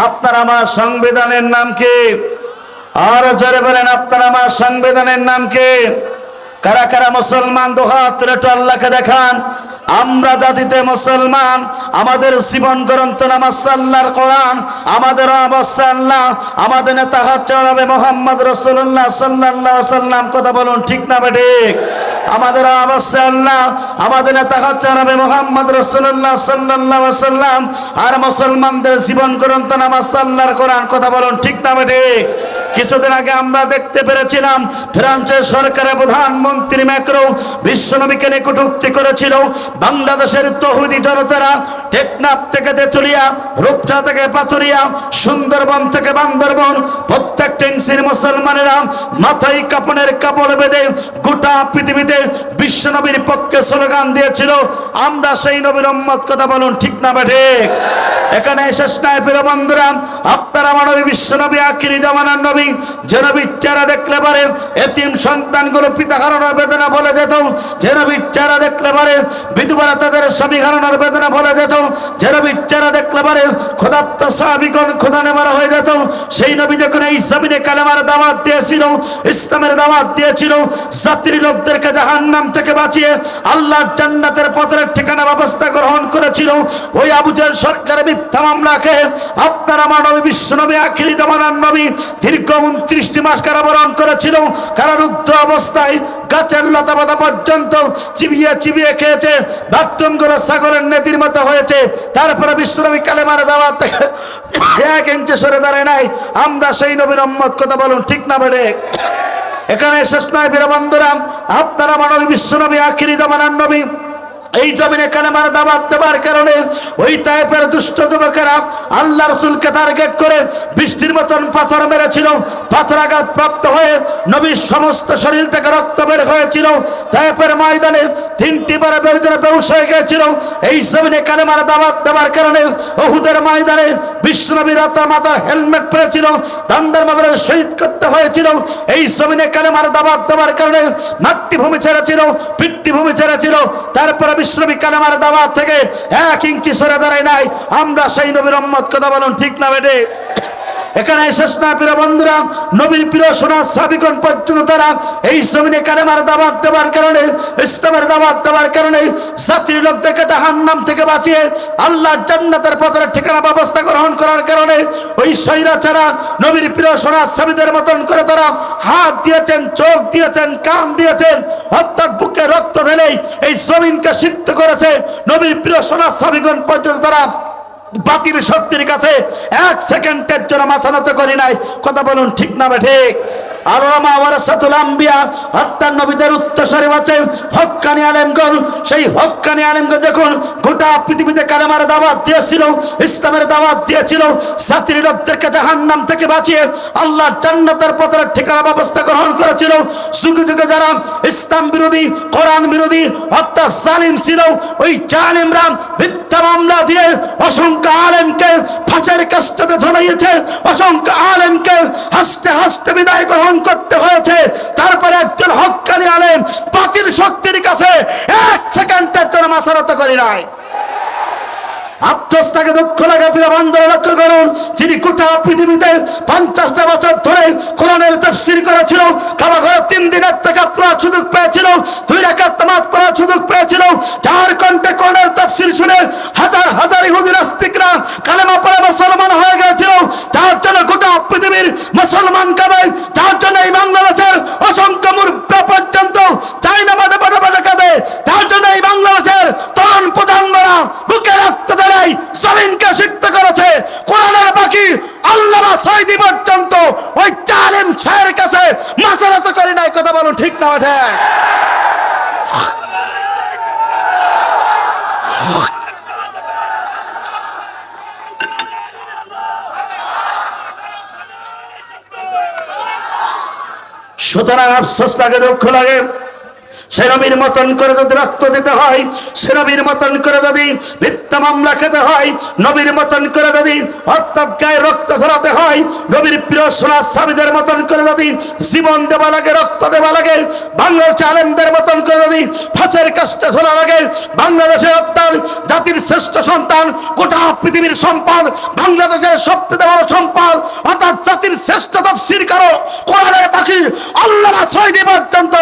আপনার আমার সংবিধানের নাম কি? আর জোরে বলেন, আপনার আমার সংবিধানের নাম কি? কারা কারা মুসলমান দু হাত তুলে একটু আল্লাহকে দেখান। আমরা জাতিতে মুসলমান, আমাদের জীবন গ্রন্থ নামাজ আল্লাহর কোরআন, আমাদের অবস্থা আল্লাহ, আমাদের নেতা হচ্ছে নবী মুহাম্মদ রাসূলুল্লাহ সাল্লাল্লাহু আলাইহি সাল্লাম। কথা বলুন ঠিক না ঠিক? আমাদের অবস্থা আল্লাহ, আমাদের নেতা হচ্ছে নবী মুহাম্মদ রাসূলুল্লাহ সাল্লাল্লাহু আলাইহি সাল্লাম। আর মুসলমানদের জীবন গ্রন্থ নামাজ আল্লাহর কোরআন। কথা বলুন ঠিক না ঠিক? কিছুদিন আগে আমরা দেখতে পেরেছিলাম ফ্রান্সের সরকারের প্রধানমন্ত্রী ম্যাক্রো বিশ্বনবীকে নিয়ে কটূক্তি করেছিল। বাংলাদেশের তৌহিদি জনতারা টেকনাফ থেকে তেতুলিয়া, রূপসা থেকে পাথুরিয়া, সুন্দরবন থেকে বান্দরবন প্রত্যেকটা ইঞ্চির মুসলমানেরা মাথায় কাপড়ের কাপড় বেঁধে গোটা পৃথিবীতে বিশ্বনবীর পক্ষে স্লোগান দিয়েছিল। আমরা সেই নবীর উম্মত। কথা বলুন ঠিক না ঠিক? এখানে শেষ নাই প্রিয় বন্ধুরা, আপনারা আমার নবী বিশ্বনবী আখিরি জামানার নবী, যে নবীর চেহারা দেখলে পারে এতিম সন্তানগুলো পিতা হারানোর বেদনা বলে যেত, যে নবীর চেহারা দেখলে পারে বিধবারা তাদের স্বামী হারানোর বেদনা বলে যেত, যে নবীর চেহারা দেখলে পারে খোদাত্ম সাহাবীগণ খোদা নেবার হয়ে যেত। সেই নবী যখন এই জমিনে কালেমার দাওয়াত দিয়েছিল, ইসলামের দাওয়াত দিয়েছিল, জাতির লোকদেরকে জাহান্নাম থেকে বাঁচিয়ে আল্লাহর জান্নাতের পথের ঠিকানা ব্যবস্থা গ্রহণ করেছিল, ওই আবু জাহেল সরকার মিথ্যা মামলাকে আপনার আমার নবী বিশ্বনবী আখিরি জামানার নবী দীর্ঘ 29টি মাস কারাবরণ করেছিল। কারারুদ্ধ অবস্থায় গাছের লতা পাতা পর্যন্ত চিবিয়ে চিবিয়ে খেয়েছে, বাথরুমগুলো ছাগলের নেতির মতো হয়েছে। তারপরে বিশ্বনবী কালেমার দাওয়াত থেকে 1 ইঞ্চি সরে দাঁড়ায় নাই। আমরা সেই নবীর উম্মত। কথা বলুন ঠিক না বেড়ে? এখানে শেষ নয় প্রিয় বন্ধুরা, আপনারা আমার নবী বিশ্বনবী আখিরি জামানার নবী এই জমিনে কালেমার দাওয়াত দেওয়ার কারণে ওই তায়েফের দুষ্ট যুবকেরা আল্লাহ রাসূলকে টার্গেট করে বৃষ্টির মতন পাথর মেরেছিল। পাথরাঘাত প্রাপ্ত হয়ে নবীর সমস্ত শরীর থেকে রক্ত বের হয়েছিল। তায়েফের ময়দানে 3টি বার বেহুশ হয়ে গিয়েছিল। এই জমিনে কালেমার দাওয়াত দেওয়ার কারণে উহুদের ময়দানে বিশ্বনবীর মাথার হেলমেট পরেছিল, দান্দার মামলা শহীদ করতে হয়েছিল। এই জমিনে কালেমার দাওয়াত দেওয়ার কারণে মাতৃভূমি ছেড়েছিল, পিতৃভূমি ছেড়েছিল। তারপরে বিশ্বনবী কালেমার দাওয়াত থেকে 1 ইঞ্চি সরে দাঁড়ায় নাই। আমরা সেই নবীর উম্মত। কথা বলুন ঠিক না বেটে? এখানে শেষ না প্রিয় বন্ধুরা, নবীর প্রিয় সোনা সাহাবীগণ পর্যন্ত তারা এই জমিনে কালেমার দাওয়াত দেওয়ার কারণে, ইসলামের দাওয়াত দেওয়ার কারণে জাতির লোকদেরকে জাহান্নাম থেকে বাঁচিয়ে আল্লাহর জান্নাতের পথের ঠিকানা ব্যবস্থা গ্রহণ করার কারণে ওই স্বৈরাচারা নবীর প্রিয় সোনা সাহাবীদের মতন করে তারা হাত দিয়েছেন, চোখ দিয়েছেন, কান দিয়েছেন, অর্থাৎ বুকে রক্ত ঢেলেই এই জমিনকে সিদ্ধ করেছে। নবীর প্রিয় সোনা সাহাবীগণ পর্যন্ত তারা বাতিল শক্তির কাছে 1 সেকেন্ডের জন্য মাথা নত করি নাই। কথা বলুন ঠিক না ঠিক? আর ওয়ারাসাতুল আম্বিয়া, হত্যার নবীদের উত্তরসূরি আছে হক্কানি আলেমগণ। সেই হক্কানি আলেমগণ যখন গোটা পৃথিবীতে কালেমার দাওয়াত দিয়েছিল, ইসলামের দাওয়াত দিয়েছিল, জাতির লোকদেরকে জাহান্নাম থেকে বাঁচিয়ে আল্লাহ জান্নাতের পথের ঠিকানা ব্যবস্থা গ্রহণ করেছিল, যুগে যুগে যারা ইসলাম বিরোধী, কোরআন বিরোধী অর্থাৎ জালিম ছিল, ওই জালিমরা মিথ্যা মামলা দিয়ে অসংখ্য আলেমকে ফাঁসের কাস্টতে ঝুলাইয়েছে, অসংখ্য আলেমকে হাসতে হাসতে বিদায় গ্রহণ করতে হয়েছে। তারপরে একজন হক্কানি আলেম বাতিল শক্তির কাছে 1 সেকেন্ডের জন্য মাথা নত করি নাই। আফসোসটাকে দুঃখ লাগে প্রিয় বন্ধুরা, লক্ষ্য করুন, যিনি গোটা পৃথিবীতে 50টা বছর ধরে কোরআনের তাফসীর করেছিল, কাবা ঘরে 3 দিনের থেকে পড়ার সুযোগ পেয়েছিল, 2 রাকাত নামাজ পড়ার সুযোগ পেয়েছিল, যার কণ্ঠে কোরআনের তাফসীর শুনে হাজার হাজার ইহুদি নাস্তিকরা কালেমা পড়ে মুসলমান হয়ে গিয়েছিল, যার জন্য গোটা পৃথিবীর মুসলমান কাঁদে, যার জন্য এই বাংলাদেশের অসংখ্য মুরব্বী পর্যন্ত চাইনা মাঝে পড়ে পড়ে কাঁদে, যার জন্য এই বাংলাদেশের তরুণ প্রজন্মরা বুকে রক্ত দেয়, জমিনকে সিদ্ধ করেছে। কোরআনের বাকি আল্লামা সাঈদী পর্যন্ত ওই জালিম শাহের কাছে মাথা নত করি নাই। কথা বলুন ঠিক না ঠিক? সুতরাং আফসোস লাগে, দুঃখ লাগে, সে নবীর মতন করে যদি রক্ত দিতে হয়, সে নবীর মতন করে যদি মিথ্যা মামলা খেতে হয়, নবীর মতন করে যদি অর্থাৎ গায়ে রক্ত ঝরাতে হয়, নবীর প্রিয় সোনার সাবিদের মতন করে যদি জীবন দেওয়া লাগে, রক্ত দেওয়া লাগে, বাংলাদেশের আলেমদের মতন করে যদি ফাঁসের কাস্তে ঝোলা লাগে, বাংলাদেশের অর্থাৎ জাতির শ্রেষ্ঠ সন্তান, গোটা পৃথিবীর সম্পদ, বাংলাদেশের সবচেয়ে বড় সম্পদ, অর্থাৎ জাতির শ্রেষ্ঠ তাফসীর কারো কোরআনের পাখি আল্লাহর আশ্রয় দিয়ে পর্যন্ত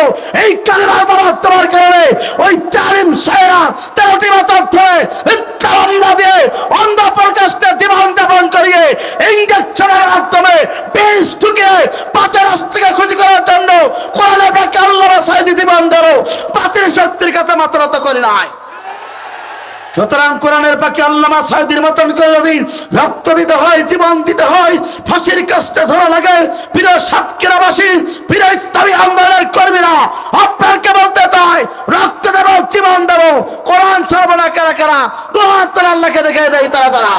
এই কালেমার তোমার কারণে ওই জালিম শায়েরা 13টি বছর ধরে মিথ্যা মামলা দিয়ে অন্ধ প্রকাশ্যে জীবন যাপন করিয়ে ইঞ্জেকশনের মাধ্যমে বিষ ঢুকিয়ে পাঁচের রাস্তাকে খুঁজি করার জন্য কোরআনের পাখি আল্লাহর আশ্রয় দিয়ে জীবন দেব বাতিল শক্তির কাছে মাত্র তো করি নাই। সুতরাং কোরআনের পাখি আল্লামা সাঈদীর মতন করে যদি রক্ত দিতে হয়, জীবন দিতে হয়, ফাঁসির কাস্টে ধরা লাগে, প্রিয় সাতক্ষীরাবাসী, প্রিয় ইসলামী আন্দোলনের কর্মীরা, আপনাকে বলতে চাই রক্ত দেব, জীবন দেব, কোরআন ছাড়বো না। কারা কারা দু হাত তুলে আল্লাহকে দেখাই দেয় তারা তারা।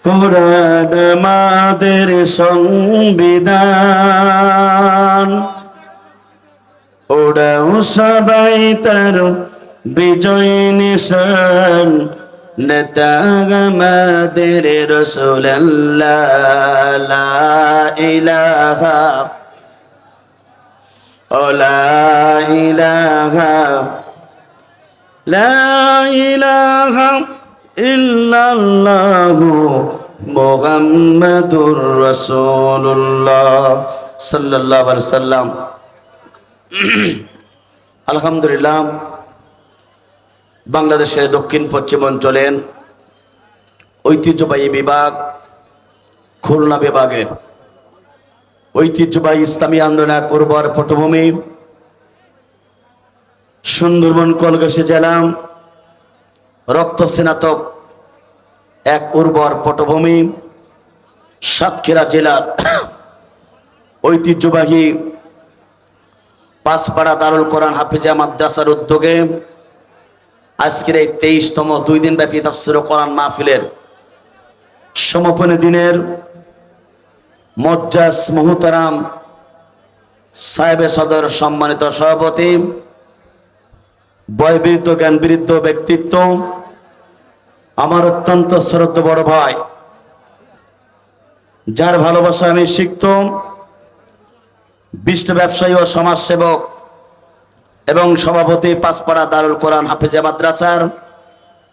কোরআন আমাদের সংবিধান, ওরাও সবাই তার বিজয় নিশান, নেতা আমাদের রাসূলুল্লাহ, লা ইলাহা লা ইলাহা লা ইলাহা ইল্লাল্লাহু মুহাম্মাদুর রাসূলুল্লাহ সাল্লাল্লাহু আলাইহি ওয়াসাল্লাম। আলহামদুলিল্লাহ, বাংলাদেশের দক্ষিণ পশ্চিম অঞ্চলের ঐতিহ্যবাহী বিভাগ খুলনা বিভাগের ঐতিহ্যবাহী ইসলামী আন্দোলন এক উর্বর পটভূমি, সুন্দরবন কলগাছি জেলা রক্ত স্নাতক এক উর্বর পটভূমি, সাতক্ষীরা জেলার ঐতিহ্যবাহী পাঁচপাড়া দারুল কোরআন হাফিজিয়া মাদ্রাসার উদ্যোগে আজকের এই 23তম 2 দিন ব্যাপী তাফসীর কোরআন মাহফিলের সমাপনী দিনের মুজ্জাজ মুহতারাম সাহেবে সদর সম্মানিত সভাপতি, বয়বৃদ্ধ জ্ঞানবৃদ্ধ ব্যক্তিত্ব, আমার অত্যন্ত শ্রদ্ধেয় বড় ভাই, যার ভালোবাসা আমি শিখত, বিশিষ্ট ব্যবসায়ী ও সমাজসেবক এবং সভাপতি পাঁচপাড়া দারুল কোরআন হাফিজিয়া মাদ্রাসার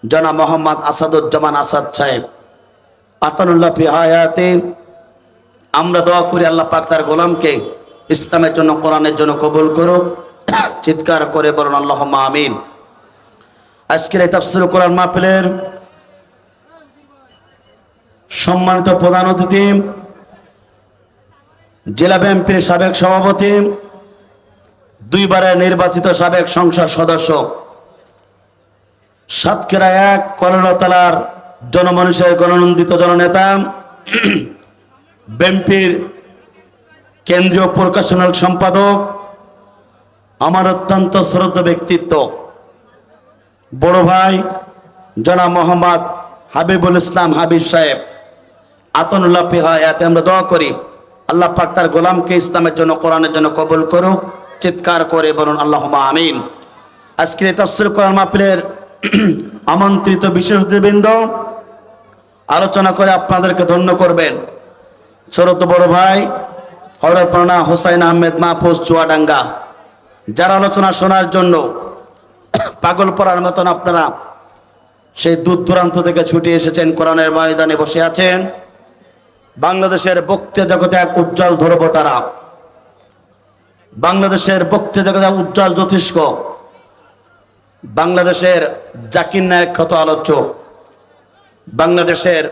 জনাব মোহাম্মদ আসাদুজ্জামান আসাদ সাহেব, আতানুল্লাহ ফি হায়াতে। আমরা দোয়া করি আল্লাহ পাক তার গোলামকে ইসলামের জন্য, কোরআনের জন্য কবুল করুক। চিৎকার করে বলুন আল্লাহুম্মা আমিন। আজকের এই তাফসীর কোরআন মাহফিলের সম্মানিত প্রধান অতিথি, জেলা বিএনপির সাবেক সভাপতি, 2 বারের নির্বাচিত সাবেক সংসদ সদস্য, সাতক্ষীরা 1 কলরতলার জনমানুষের গণনন্দিত জননেতা, বিএনপির কেন্দ্রীয় প্রকাশনাল সম্পাদক, আমার অত্যন্ত শ্রদ্ধেয় ব্যক্তিত্ব বড় ভাই জনাব মোহাম্মদ হাবিবুল ইসলাম হাবিব সাহেব, আতানুল্লাহ ফি হায়াতে। আমরা দোয়া করি আল্লাহ পাক তার গোলামকে ইসলামের জন্য, কোরআনের জন্য কবুল করুক। চিৎকার করে বলুন আল্লাহুম্মা আমিন। আজকের এই তাফসীর কোরআন মাহফিলের আমন্ত্রিত বিশেষ অতিথিবৃন্দ আলোচনা করে আপনাদেরকে ধন্য করবেন ছোট বড় ভাই হযরত মাওলানা হুসাইন আহমেদ মাহফুজ চুয়াডাঙ্গা, যারা আলোচনা শোনার জন্য পাগল পড়ার মতন আপনারা সেই দূর দূরান্ত থেকে ছুটে এসেছেন, কোরআনের ময়দানে বসে আছেন। বাংলাদেশের বক্তৃতা জগতে এক উজ্জ্বল ধ্রুবতারা, বাংলাদেশের বক্তৃতা জগতে উজ্জ্বল জ্যোতিষ্ক, বাংলাদেশের জাকির নায়েক খ্যাত আলোচক, বাংলাদেশের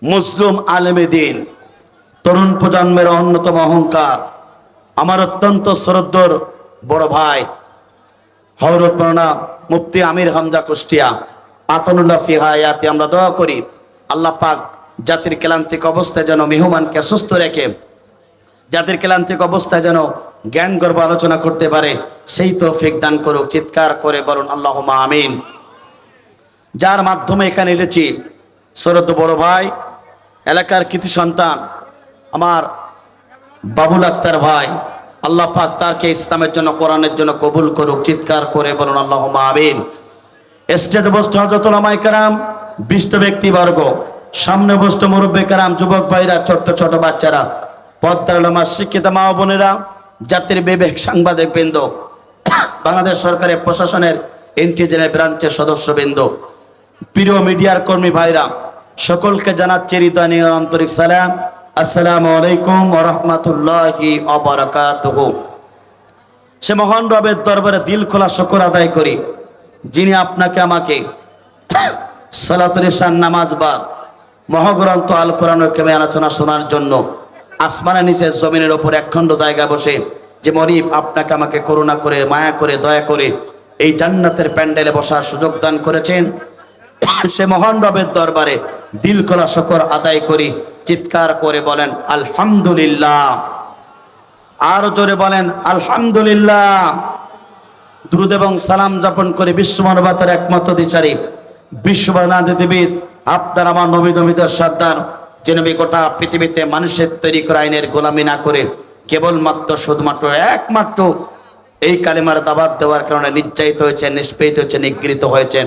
মুসলিম আলেমে দ্বীন, তরুণ প্রজন্মের অন্যতম অহংকার, আমার অত্যন্ত শ্রদ্ধেয় বড় ভাই হযরত মাওলানা মুফতি আমির হামজা কুষ্টিয়া, আতানুল্লাহ ফি হায়াতে। আমরা দোয়া করি আল্লাহ পাক জাতির ক্লান্তিক অবস্থায় যেন মেহমানকে সুস্থ রেখে যাদের ক্লান্তিক অবস্থায় যেন জ্ঞান গর্ব আলোচনা করতে পারে সেই তৌফিক দান করুক। চিৎকার করে বলুন আল্লাহুম্মা আমিন। যার মাধ্যমে এখানে এসেছি শ্রদ্ধেয় বড় ভাই, এলাকার কৃতি সন্তান আমার বাবুল আক্তার ভাই, আল্লাহ পাক তাকে ইসলামের জন্য কোরআনের জন্য কবুল করুক। চিৎকার করে বলুন আল্লাহুম্মা আমিন। স্টেজে বসতে হযরত উলামায়ে কেরাম, বিশিষ্ট ব্যক্তিবর্গ, সামনে বসতে মুরব্বী কেরাম, যুবক ভাইরা, ছোট্ট ছোট বাচ্চারা, পর্দার আলেমা, শিক্ষিত মা ও বোনেরা, জাতির বিবেক সাংবাদিক বৃন্দ, বাংলাদেশ সরকারের প্রশাসনের ইন্টেলিজেন্স ব্রাঞ্চের সদস্যবৃন্দ, প্রিয় মিডিয়ার কর্মী ভাইরা, সকলকে জানাচ্ছি হৃদয় নিয়ে আন্তরিক সালাম। আসসালামু আলাইকুম ওয়া রাহমাতুল্লাহি ওয়া বারাকাতুহু। সে মহান রবের দরবারে দিল খোলা শুকর আদায় করি, যিনি আপনাকে আমাকে সালাতুল ইশার নামাজ বাদ মহাগ্রন্থ আল কোরআনের কেমে আলোচনা শোনার জন্য আসমানের নিচে জমিনের ওপর একখণ্ড জায়গা বসে যে মরিব আপনাকে আমাকে করুণা করে, মায়া করে, দয়া করে এই জান্নাতের প্যান্ডেলে বসার সুযোগ দান করেছেন, সে মহান রবের দরবারে দিল খোলা শুকর আদায় করি। চিৎকার করে বলেন আলহামদুলিল্লাহ। আর জোরে বলেন আলহামদুলিল্লাহ। দুরূদ এবং সালাম যাপন করে বিশ্ব মানবতার একমাত্র দ্বিচারী, বিশ্ববানাদিবিদ আপনার আমার নবী নবীদের সর্দার, যে নবী গোটা পৃথিবীতে মানুষের তৈরি করা আইনের গোলামি না করে কেবলমাত্র শুধুমাত্র একমাত্র এই কালিমার দাওয়াত দেওয়ার কারণে নির্যাতিত হয়েছেন, নিষ্পেষিত হয়েছেন, নিগৃহীত হয়েছেন,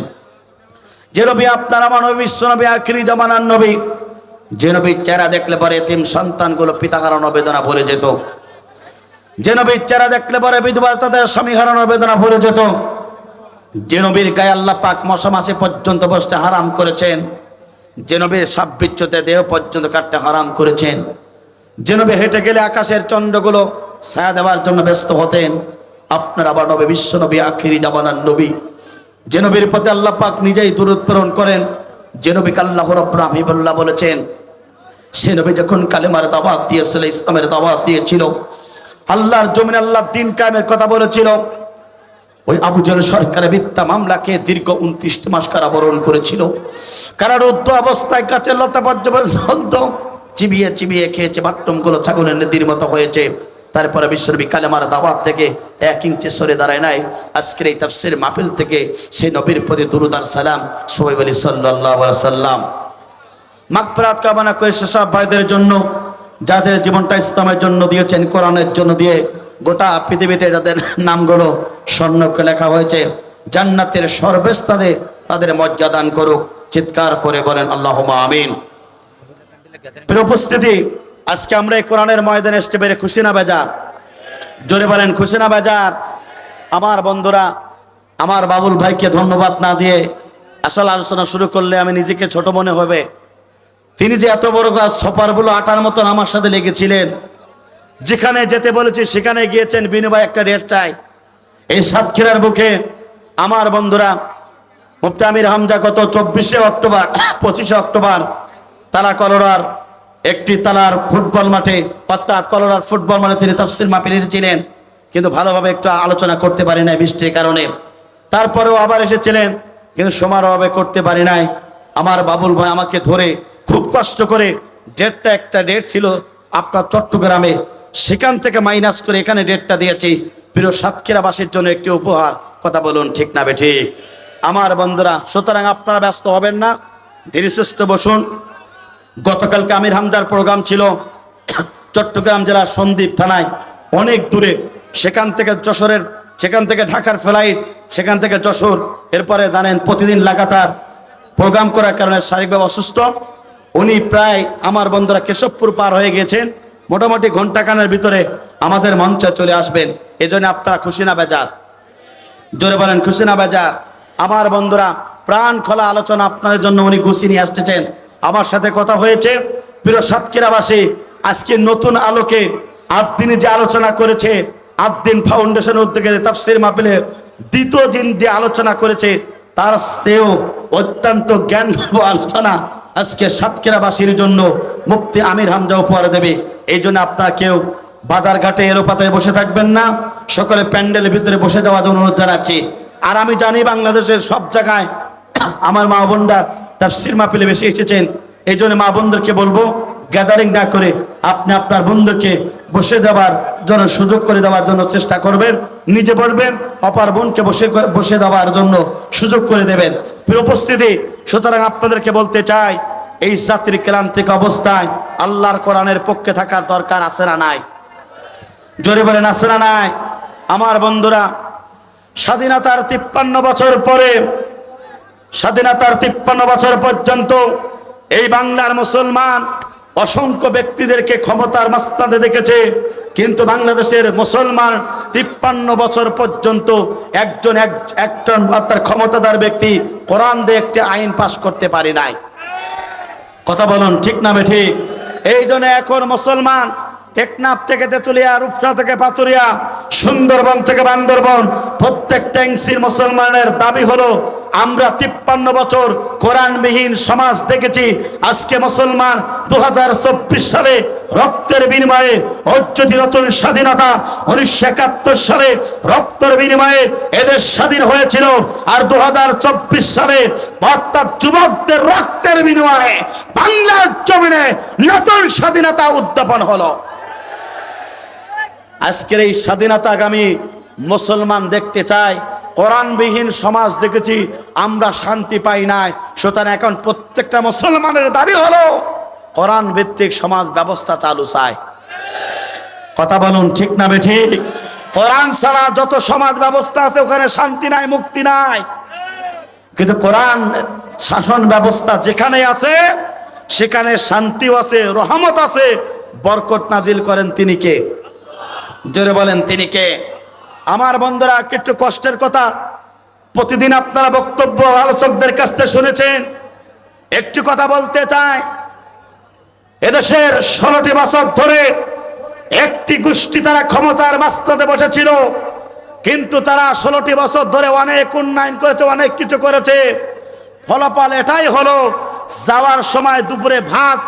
যে নবী আপনার আমার নবী, বিশ্ব নবী, আখিরি জামানার নবী, যে নবীর চেহারা দেখলে পরে এতিম সন্তানগুলো পিতা হারানোর বেদনা ভুলে যেত, যে নবীর চেহারা দেখলে পরে বিধবা তাদের স্বামী হারানোর বেদনা ভুলে যেত, যে নবীর গায়ে আল্লাহ পাক মশা মাছি পর্যন্ত বসতে হারাম করেছেন, যে নবীর সাপ বিচ্ছুতে দেহ পর্যন্ত কাটতে হারাম করেছেন, যে নবী হেঁটে গেলে আকাশের চন্দ্রগুলো ছায়া দেওয়ার জন্য ব্যস্ত হতেন, আপনার আবার নবী, বিশ্ব নবী, আখিরি জামানার নবী, যে নবীর প্রতি আল্লাহ পাক নিজেই দরুদ প্রেরণ করেন, যে নবীকে আল্লাহ রাব্বুল হাবিবুল্লাহ বলেছেন, সে নবী যখন কালেমার দাওয়াত দিয়েছিল, ইসলামের দাওয়াত দিয়েছিল, আল্লাহর জমিনে আল্লাহ দ্বীন কায়েমের কথা বলেছিল, ওই আবু জেহেল সরকারের মিথ্যা মামলাকে দীর্ঘ 29 মাস কারাবরণ করেছিল। কারারুদ্ধ অবস্থায় কাছে লতা পর্যন্ত চিবিয়ে চিবিয়ে খেয়েছে, বাথরুমগুলো ছাগলের নদীর মতো হয়েছে। তারপরে বিশ্বনবী কালেমার দাওয়াত থেকে 1 ইঞ্চি সরে দাঁড়ায় নাই। আজকের এই তাফসীর মাহফিল থেকে সেই নবীর প্রতি দুরূদ আর সালাম সবাই বলি সাল্লাল্লাহু আলাইহি ওয়াসাল্লাম। মাগফিরাত কামনা করে সেসব ভাইদের জন্য যাদের জীবনটা ইসলামের জন্য দিয়েছেন, কোরআনের জন্য দিয়ে গোটা পৃথিবীতে যাদের নামগুলো স্বর্ণকে লেখা হয়েছে, জান্নাতের সর্বস্থানে তাদের মর্যাদা দান করুক। চিৎকার করে বলেন আল্লাহুম্মা আমিন। প্রিয় উপস্থিতি, আজকে আমরা এই কোরআনের ময়দানে এসে বেড়ে খুশি না বেজার? জোরে বলেন খুশি না বেজার? আমার বন্ধুরা, আমার বাবুল ভাইকে ধন্যবাদ না দিয়ে আসল আলোচনা শুরু করলে আমি নিজেকে ছোট মনে হবে। তিনি যে এত বড় গাছ সপারগুলো আটার মতন আমার সাথে লেগেছিলেন, যেখানে যেতে বলেছি সেখানে গিয়েছেন, বিনিময় একটা রেট চাই। এই সাতক্ষীরার বুকে আমার বন্ধুরা মুফতি আমির হামজা গত 24 অক্টোবর 25 অক্টোবর তালা কলোরার একটি তালার ফুটবল মাঠে, অর্থাৎ কলোরার ফুটবল মাঠে তিনি তাফসীর মাহফিল এসেছিলেন, কিন্তু ভালোভাবে একটু আলোচনা করতে পারি নাই বৃষ্টির কারণে। তারপরেও আবার এসেছিলেন, কিন্তু সময়ের অভাবে করতে পারি নাই। আমার বাবুল ভাই আমাকে ধরে খুব কষ্ট করে একটা ডেট ছিল আপনার চট্টগ্রামে, সেখান থেকে মাইনাস করে এখানে ডেটটা দিয়েছি প্রিয় সাতক্ষীরাবাসীর জন্য একটি উপহার। কথা বলুন ঠিক না বেঠিক? আমার বন্ধুরা, সুতরাং আপনারা ব্যস্ত হবেন না, ধীরে সুস্থে বসুন। গতকালকে আমির হামজার প্রোগ্রাম ছিল চট্টগ্রাম জেলার সন্দ্বীপ থানায়, অনেক দূরে, সেখান থেকে ঢাকার ফ্লাইট, সেখান থেকে যশোর। এরপরে জানেন প্রতিদিন লাগাতার প্রোগ্রাম করার কারণে শারীরিকভাবে অসুস্থ উনি। প্রায় আমার বন্ধুরা কেশবপুর পার হয়ে গেছেন, মোটামুটি ঘন্টাখানের ভিতরে আমাদের মঞ্চে চলে আসবেন। এই জন্য আপনারা খুশি না বেজার? জোরে বলেন খুশি না বেজার? আমার বন্ধুরা, প্রাণ খোলা আলোচনা আপনাদের জন্য উনি গুছিয়ে নিয়ে আসতেছেন। আমার সাথে কথা হয়েছে, প্রিয় সাতক্ষীরাবাসী, আজকে নতুন আলোকে আদ্দিনী যে আলোচনা করেছে, আদ্দিন ফাউন্ডেশন উদ্যোগে তাফসীর মাহফিলে দ্বিতীয় দিন যে আলোচনা করেছে, তার চেয়েও অত্যন্ত জ্ঞানগর্ভ আলোচনা আজকে সাতক্ষীরাবাসীর জন্য মুফতি আমির হামজা উপহার দেবে। এই জন্য আপনারা কেউ বাজার ঘাটে এলোপাতায় বসে থাকবেন না, সকলে প্যান্ডেলের ভিতরে বসে যাওয়ার জন্য অনুরোধ জানাচ্ছি। আর আমি জানি বাংলাদেশের সব জায়গায় আমার মা বোনরা তাফসীর মাহফিলে বেশি এসেছেন, এই জন্য মা বোনদেরকে বলবো গ্যাদারিং না করে আপনি আপনার বন্ধুকে বসে দেওয়ার জন্য সুযোগ করে দেওয়ার জন্য চেষ্টা করবেন, নিজে বলবেন, অপর বোনকে বসে দেওয়ার জন্য সুযোগ করে দেবেন। প্রিয় উপস্থিতি, সুতরাং আপনাদেরকে বলতে চাই, এই জাতির ক্রান্তিক অবস্থায় আল্লাহর কোরআনের পক্ষে থাকার দরকার আছে না নাই? জোরে বলেন আছে না নাই? আমার বন্ধুরা, স্বাধীনতার 53 বছর পরে, স্বাধীনতার 53 বছর পর্যন্ত এই বাংলার মুসলমান অসংখ্য ব্যক্তিদেরকে ক্ষমতার মাস্তানে দেখেছে, কিন্তু বাংলাদেশের মুসলমান 53 বছর পর্যন্ত একজন তার ক্ষমতাদার ব্যক্তি কোরআন দিয়ে একটি আইন পাশ করতে পারে নাই। কথা বলুন ঠিক না বেঠিক? এই জন্য এখন মুসলমান টেকনাফ থেকে তেতুলিয়া, রূপসা থেকে পাতুরিয়া, সুন্দরবন থেকে বান্দরবন, প্রত্যেকটা ইঞ্চির মুসলমানের দাবি হলো আমরা 53 বছর কোরআনবিহীন সমাজ দেখেছি। আজকে মুসলমান 2024 সালে রক্তের বিনিময়ে অর্জিত নতুন স্বাধীনতা, 1971 সালে রক্তের বিনিময়ে এদেশ স্বাধীন হয়েছিল, আর 2024 সালে অর্থাৎ যুবকদের রক্তের বিনিময়ে বাংলার জমিনে নতুন স্বাধীনতা উদ্যাপন হলো। আজকের এই স্বাধীনতাগামী মুসলমান দেখতে চায়, কোরআনবিহীন সমাজ দেখেছি, আমরা শান্তি পাই নাই। সুতরাং এখন প্রত্যেকটা মুসলমানের দাবি হলো কোরআন ভিত্তিক সমাজ ব্যবস্থা চালু চায়। কথা বলুন ঠিক না বেঠিক? কোরআন ছাড়া যত সমাজ ব্যবস্থা আছে ওখানে শান্তি নাই, মুক্তি নাই। কিন্তু কোরআন শাসন ব্যবস্থা যেখানে আছে সেখানে শান্তিও আছে, রহমত আছে, বরকত নাজিল করেন তিনি কে? জোরে বলেন তিনি কে? আমার বন্ধুরা, একটু কষ্টের কথা, প্রতিদিন আপনারা বক্তব্য আলোচকদের কাছ থেকে শুনেছেন। একটু কথা বলতে চাই, এদেশের 16টি বছর ধরে একটি গোষ্ঠী তারা ক্ষমতার মাস্তাতে বসেছিল, কিন্তু তারা 16টি বছর ধরে অনেক উন্নয়ন করেছে, অনেক কিছু করেছে। ফলাফল এটাই হলো, যাওয়ার সময় দুপুরে ভাত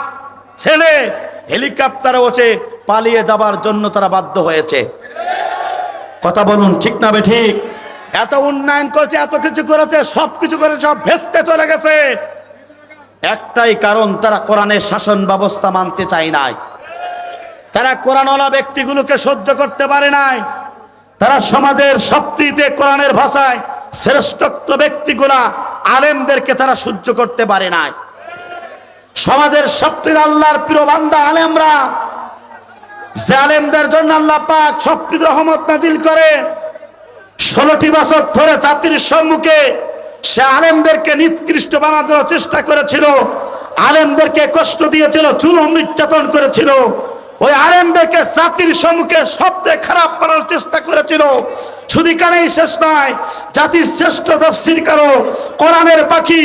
ছেড়ে হেলিকপ্টারে বসে পালিয়ে যাবার জন্য তারা বাধ্য হয়েছে। কথা বলুন ঠিক না বেঠিক? এত উন্নয়ন করেছে, এত কিছু করেছে, সব কিছু করে সব ভেস্তে চলে গেছে। একটাই কারণ, তারা কোরআনের শাসন ব্যবস্থা মানতে চায় নাই। তারা কোরআনওয়ালা ব্যক্তিগুলোকে সহ্য করতে পারে নাই। তারা সমাজের সবচেয়ে কোরআনের ভাষায় শ্রেষ্ঠত্ব ব্যক্তিগুলা আলেমদেরকে তারা সহ্য করতে পারে নাই। সমাজের সবচেয়ে আল্লাহর প্রিয় বান্দা আলেমরা, যে আলেমদের জন্য আল্লাহ পাক সবচেয়ে রহমত নাজিল করে, 16টি বছর ধরে জাতির সম্মুখে সে আলেমদেরকে নিকৃষ্ট বানানোর চেষ্টা করেছিল, আলেমদেরকে কষ্ট দিয়েছিল, জুলুম নির্যাতন করেছিল, ওই আলেমদেরকে জাতির সম্মুখে সবচেয়ে খারাপ বানানোর চেষ্টা করেছিল। শুধু এখানেই শেষ নয়, জাতির শ্রেষ্ঠ তাফসীর কারো কোরআনের পাখি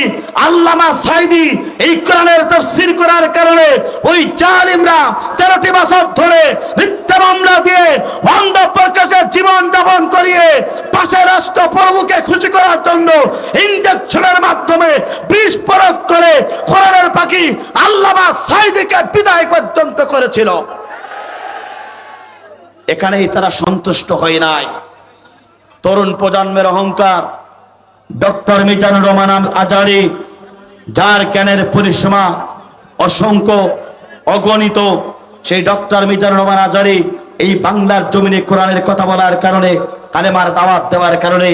আল্লামা সাঈদী এই কোরআনের তাফসীর করার কারণে ওই জালিমরা 13টি বছর ধরে মিথ্যা মামলা দিয়ে অন্ধ প্রকাশে জীবন যাপন করিয়ে পাশের রাষ্ট্র প্রভুকে খুশি করার জন্য ইনজেকশনের মাধ্যমে বিষ প্রয়োগ করে কোরআনের পাখি আল্লামা সাঈদীকে বিদায় পর্যন্ত করেছিল। এখানেই তারা সন্তুষ্ট হয় নাই। তরুণ প্রজন্মের অহংকার, ডক্টর মিজানুর রহমান আজহারী, যার জ্ঞানের পরিসীমা অসংখ্য অগণিত, সেই ডক্টর মিজানুর রহমান আজহারী এই বাংলার জমিনে কোরআনের কথা বলার কারণে, কালেমার দাওয়াত দেওয়ার কারণে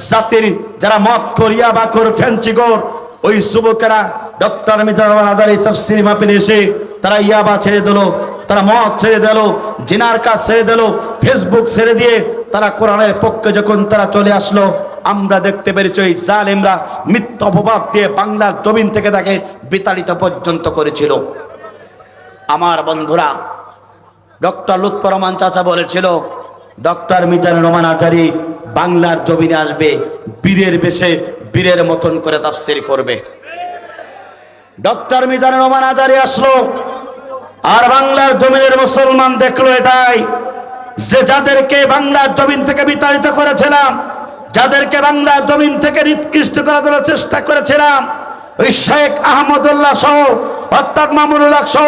জাতির যারা মদখোর, ইয়াবাখোর, ফ্যান্সিখোর, ওই যুবকেরা ডক্টর মিজানুর রহমান আজহারী তাফসীর মাহফিলে এসে তারা ইয়াবা ছেড়ে দিল, তারা মদ ছেড়ে দিল, জিনার কাজ ছেড়ে দিল, ফেসবুক ছেড়ে দিয়ে তারা কোরআনের পক্ষে যখন তারা চলে আসলো, আমরা দেখতে পেরেছি ওই জালেমরা মিথ্যা অপবাদ দিয়ে বাংলার জমিন থেকে তাকে বিতাড়িত পর্যন্ত করেছিল। আমার বন্ধুরা, ডক্টর লুৎফর রহমান চাচা বলেছিল ডক্টর মিজানুর রহমান আজহারী বাংলার জমিনে আসবে, বীরের বেশে বীরের মতন করে তাফসীর করবে। ডক্টর মিজানুর রহমান আজহারী আসলো, আর বাংলার জমিনের মুসলমান দেখলো এটাই, যে যাদেরকে বাংলার জমিন থেকে বিতাড়িত করেছিলাম, যাদেরকে বাংলার জমিন থেকে নিকৃষ্ট করার জন্য চেষ্টা করেছিলাম, ওই শেখ আহমদুল্লাহ সহ অর্থাৎ মামুনুল হক সহ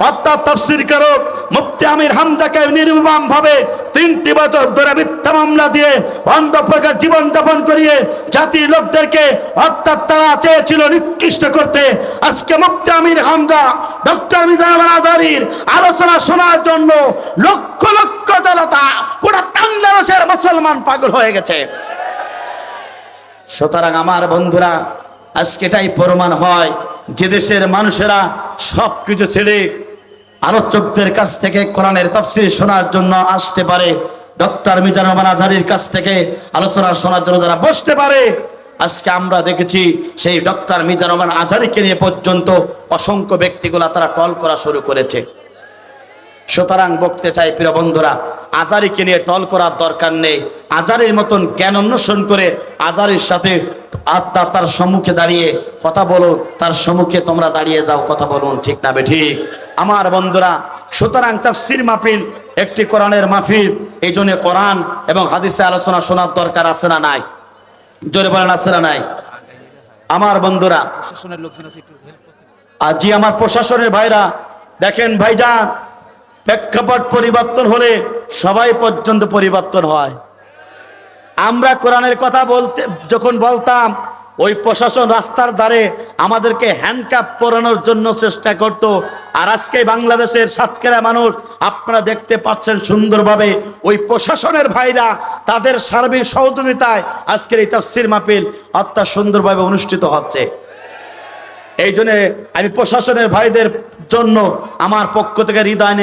অর্থাৎ তাফসীর কারক মুফতি আমির হামজাকে নির্মম ভাবে 3টি বছর ধরে মিথ্যা মামলা দিয়ে অন্ধ প্রকার জীবন যাপন করিয়ে জাতির লোকদেরকে অর্থাৎ তারা চেয়েছিল নিকৃষ্ট করতে। আজকে মুফতি আমির হামজা ডক্টর মিজানুর আজহারীর আলোচনা শোনার জন্য লক্ষ লক্ষ জনতা পুরো বাংলাদেশের মুসলমান পাগল হয়ে গেছে। সুতরাং আমার বন্ধুরা, আজকে এটাই প্রমাণ হয় যে দেশের মানুষেরা সবকিছু ছেড়ে আলোচকদের কাছ থেকে কোরআনের তাফসীর শোনার জন্য আসতে পারে, ডক্টর মিজানুর আজহারীর কাছ থেকে আলোচনা শোনার জন্য যারা বসতে পারে। আজকে আমরা দেখেছি সেই ডক্টর মিজানুর আজহারীকে নিয়ে পর্যন্ত অসংখ্য ব্যক্তিগুলা তারা টল করা শুরু করেছে। সুতরাং বলতে চাই প্রিয় বন্ধুরা, আজহারীকে নিয়ে টল করার দরকার নেই। আজহারীর মতন জ্ঞান অন্বেষণ করে আজহারীর সাথে আত্মা তার সম্মুখে দাঁড়িয়ে কথা বলো, তার সম্মুখে তোমরা দাঁড়িয়ে যাও, কথা বলুন, ঠিক না বেঠিক আমার বন্ধুরা? সুতরাং তাফসীর মাহফিল একটি কোরআনের মাহফিল, এই জন্য কোরআন এবং হাদিসে আলোচনা শোনার দরকার আছে না নাই? জোরে বলেন আছে না নাই? আমার বন্ধুরা, আজি আমার প্রশাসনের ভাইরা দেখেন, ভাইজান প্রেক্ষাপট পরিবর্তন হলে সবাই পর্যন্ত পরিবর্তন হয়। আমরা কোরআনের কথা বলতে যখন বলতাম, ওই প্রশাসন রাস্তার ধারে আমাদেরকে হ্যান্ডকাপ পরানোর জন্য চেষ্টা করত। আর আজকে বাংলাদেশের সাতক্ষীরা মানুষ আপনারা দেখতে পাচ্ছেন সুন্দরভাবে ওই প্রশাসনের ভাইরা তাদের সার্বিক সহযোগিতায় আজকের এই তাফসীর মাহফিল অত্যন্ত সুন্দরভাবে অনুষ্ঠিত হচ্ছে। এই জন্য আমি প্রশাসনের ভাইদের জন্য আমার পক্ষ থেকে হৃদয়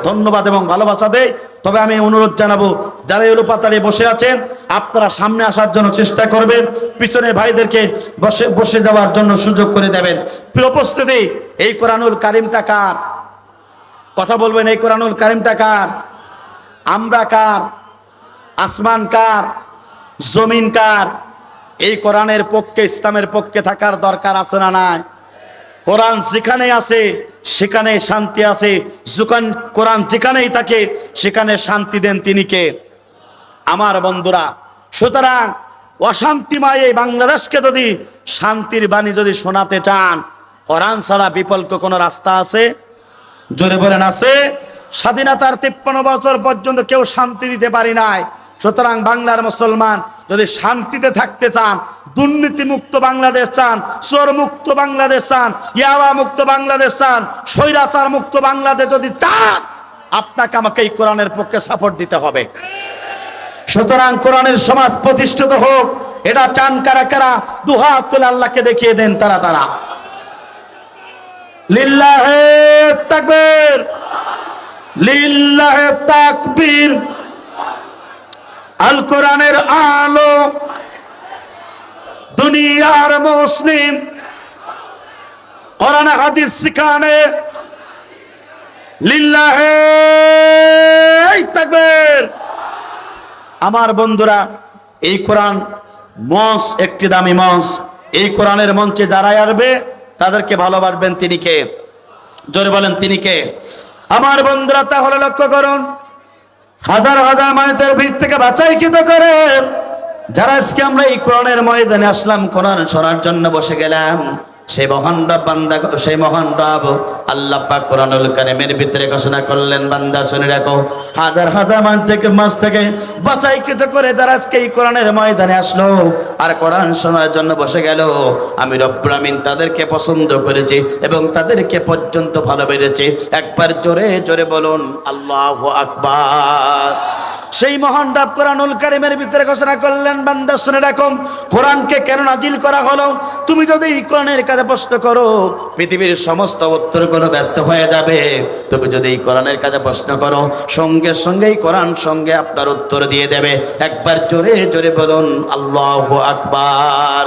ধন্যবাদ এবং ভালোবাসা দেই। তবে আমি অনুরোধ জানাবো, যারা এলোপাতাড়ি বসে আছেন আপনারা সামনে আসার জন্য চেষ্টা করবেন, পিছনের ভাইদেরকে বসে যাওয়ার জন্য সুযোগ করে দেবেন। প্রিয় উপস্থিতি, এই কোরআনুল কারিমটা কার? কথা বলবেন, এই কোরআনুল কারিমটা কার? আমরা কার? আসমান কার? জমিন কার? এই কোরআনের পক্ষে, ইসলামের পক্ষে থাকার দরকার আছে না নাই? কোরআন যেখানে আছে সেখানে শান্তি আছে। কোরআন যেখানেই থাকে সেখানে শান্তি দেন তিনি কে? আমার বন্ধুরা, সুতরাং অশান্তিময় এই বাংলাদেশকে যদি শান্তির বাণী যদি শোনাতে চান, কোরআন ছাড়া বিকল্প কোনো রাস্তা আছে? জোরে বলেন আছে? স্বাধীনতার 53 বছর পর্যন্ত কেউ শান্তি দিতে পারি নাই। সুতরাং বাংলার মুসলমান যদি শান্তিতে থাকতে চান, দুর্নীতি মুক্ত বাংলাদেশ চান, চোর মুক্ত বাংলাদেশ চান, ইয়াবা মুক্ত বাংলাদেশ চান, স্বৈরাচার মুক্ত বাংলাদেশ যদি চান, আপনাকে আমাকে এই কোরআনের পক্ষে সাপোর্ট দিতে হবে। সুতরাং কোরআনের সমাজ প্রতিষ্ঠিত হোক, এটা চান কারা কারা? দুহাত তুলে আল্লাহকে দেখিয়ে দেন তারা তারা। লিল্লাহে তাকবীর, লিল্লাহে তাকবীর। আল কোরআনের আলো দুনিয়ার মুসলিম, কোরআন হাদিস শিখানে লিল্লাহে তাকবীর। আমার বন্ধুরা, এই কোরআন মঞ্চ একটি দামি মঞ্চ। এই কোরআনের মঞ্চে যারাই আসবে তাদেরকে ভালোবাসবেন তিনি কে? জোরে বলেন তিনি কে? আমার বন্ধুরা, তাহলে লক্ষ্য করুন, হাজার হাজার মানুষের ভিড় থেকে বাছাইকৃত করে যারা আজকে আমরা এই কোরআনের ময়দানে আসলাম, কোরআন শোনার জন্য বসে গেলাম, সেই মহান রব বান্দা, সেই মহান রব আল্লাহ পাক কোরআনুল কারীমের ভিতরে ঘোষণা করলেন, বান্দা শুনে রাখো, হাজার হাজার মাস থেকে বাছাইকৃত করে যারা আজকে এই কোরআনের ময়দানে আসলো আর কোরআন শোনার জন্য বসে গেল, আমি রব্বুল আমিন তাদেরকে পছন্দ করেছি এবং তাদেরকে পর্যন্ত ভালোবেসেছি। একবার জোরে জোরে বলুন আল্লাহু আকবার। সেই মহান রব কোরআনুল কারীমের ভিতরে ঘোষণা করলেন, বান্দা শুনে রাখো, কোরআনকে কেন নাজিল করা হলো? তুমি যদি এই কোরআনের কাছে প্রশ্ন করো, পৃথিবীর সমস্ত উত্তরগুলো ব্যর্থ হয়ে যাবে। তুমি যদি এই কোরআনের কাছে প্রশ্ন করো, সঙ্গে সঙ্গেই কোরআন সঙ্গে আপনার উত্তর দিয়ে দেবে। একবার জোরে জোরে বলুন আল্লাহু আকবার।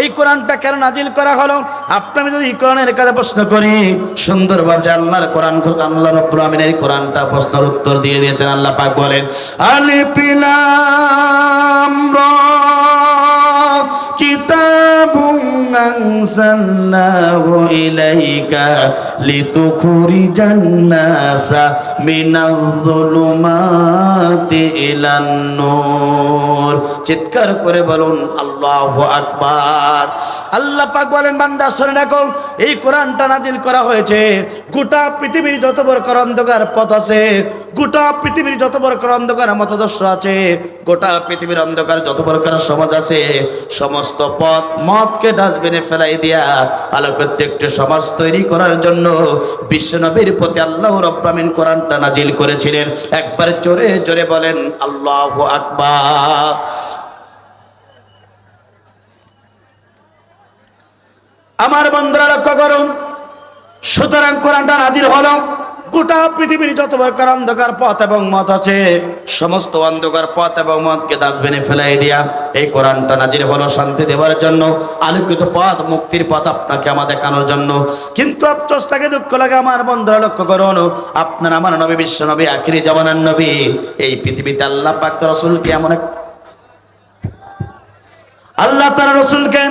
এই কোরআনটা কেন নাজিল করা হলো? আপনি যদি এই কোরআনের কাছে প্রশ্ন করি, সুন্দরভাবে আল্লাহর কোরআন, আল্লাহ রাব্বুল আমিনের কোরআনটা প্রশ্নের উত্তর দিয়ে দিয়েছেন। আল্লাহ পাক বলেন, আলিফ লাম রা কিতাব কিতাবুন আনজালনাহু ইলাইকা লিতুখরিজান নাসা মিনায-যুলুমাতি ইলান-নূর। চিৎকার করে বলুন আল্লাহু আকবার। আল্লাহ পাক বলেন, বান্দা শুনে রাখো, এই কোরআনটা নাজিল করা হয়েছে গোটা পৃথিবীর যত বড় অন্ধকার পথ আছে, গোটা পৃথিবীর যত বড় অন্ধকার মতাদর্শ আছে, গোটা পৃথিবীর অন্ধকার যত বড় সমাজ আছে, সমস্ত পথ মতকে ডাস্টবিনে ফেলাই দিয়া আলোকিত একটি সমাজ তৈরি করার জন্য বিশ্বনবীর প্রতি আল্লাহ রাব্বুল আমিন কোরআনটা নাজিল করেছিলেন। একবার জোরে জোরে বলেন আল্লাহু আকবার। আমার বন্ধুরা লক্ষ্য করুন, সুতরাং কোরআনটা নাজিল হলো গোটা পৃথিবীর যত প্রকার অন্ধকার পথ এবং মত আছে, সমস্ত অন্ধকার পথ এবং মতকে ডাস্টবিনে ফেলাই দিয়া এই কোরআনটা নাজিল হলো শান্তি দেওয়ার জন্য, আলোকিত পথ, মুক্তির পথ আপনাকে আমার দেখানোর জন্য। কিন্তু আফসোস লাগে, দুঃখ লাগে আমার বন্ধুরা লক্ষ্য করুন, আপনার আমার নবী, বিশ্ব নবী, আখিরি জামানার নবী, এই পৃথিবীতে আল্লাহ পাক রাসূলকে আল্লাহ তাআলা রাসূলকে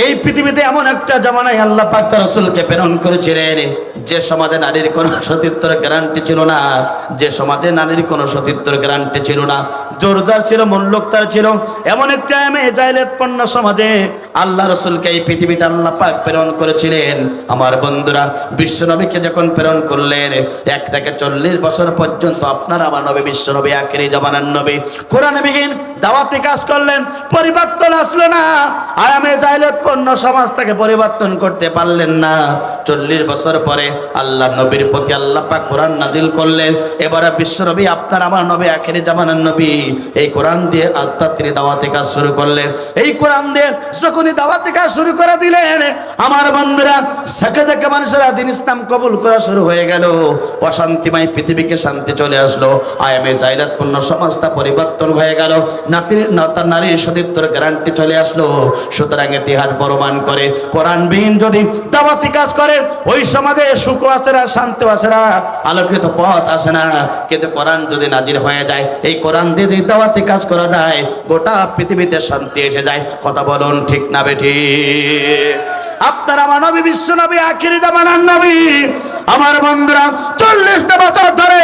এই পৃথিবীতে এমন একটা জামানায় আল্লাহ পাক তার রাসূলকে প্রেরণ করেছিলেন যে সমাজে নারীর কোনো সতীত্বের গ্যারান্টি ছিল না, যে সমাজে নারীর কোনো সতীত্বের গ্যারান্টি ছিল না, জোরদার ছিল, মূল্যকতার ছিল, এমন একটা জাহেলিয়াতপূর্ণ সমাজে আল্লাহ রাসূলকে এই পৃথিবীতে আল্লাহ পাক প্রেরণ করেছিলেন। আমার বন্ধুরা, বিশ্বনবীকে যখন প্রেরণ করলেন 1 থেকে 40 বছর পর্যন্ত আপনার আমার নবী, বিশ্বনবী, আখিরি জামানার নবী কোরআনে বিহীন দাওয়াতি কাজ করলেন, পরিবর্তন আসলো না, আয়ামে জাহেলিয়াতপূর্ণ সমাজটাকে পরিবর্তন করতে পারলেন না। 40 বছর পরে আল্লাহ নবীর প্রতি আল্লাহ পাক কোরআন নাজিল করলেন। এবারে বিশ্বনবী, আপনার আমার নবী, আখিরি জামানার নবী, এই কোরআন দিয়ে আত্মাত্রী দাওয়াতি কাজ শুরু করলেন। এই কোরআন দিয়ে যখনই দাওয়াতি কাজ শুরু করে দিলেন, আমার বন্ধুরা, ঝাঁকে ঝাঁকে মানুষেরা দিন ইসলাম কবুল করা শুরু হয়ে গেল, অশান্তিময় পৃথিবীকে শান্তি চলে আসলো, আয়ামে জাহেলিয়াতপূর্ণ সমাজটা পরিবর্তন হয়ে গেল, নারীর সতীত্বের গ্যারান্টি চলে আসলো। সুতরাং ইতিহাস প্রমাণ করে কোরআনবিহীন যদি দাওয়াতি কাজ করে ওই সমাজে সুখ আসে না, শান্তি আসে না, আলোকিত পথ আসে না। কিন্তু কোরআন যদি নাজিল হয়ে যায়, এই কোরআন দিয়ে যদি দাওয়াতি কাজ করা যায়, গোটা পৃথিবীতে শান্তি এসে যায়। কথা বলুন ঠিক না বেঠিক? আপনার আমার নবী, বিশ্ব নবী, আখিরি জামানার নবী, আমার বন্ধুরা 40টা বছর ধরে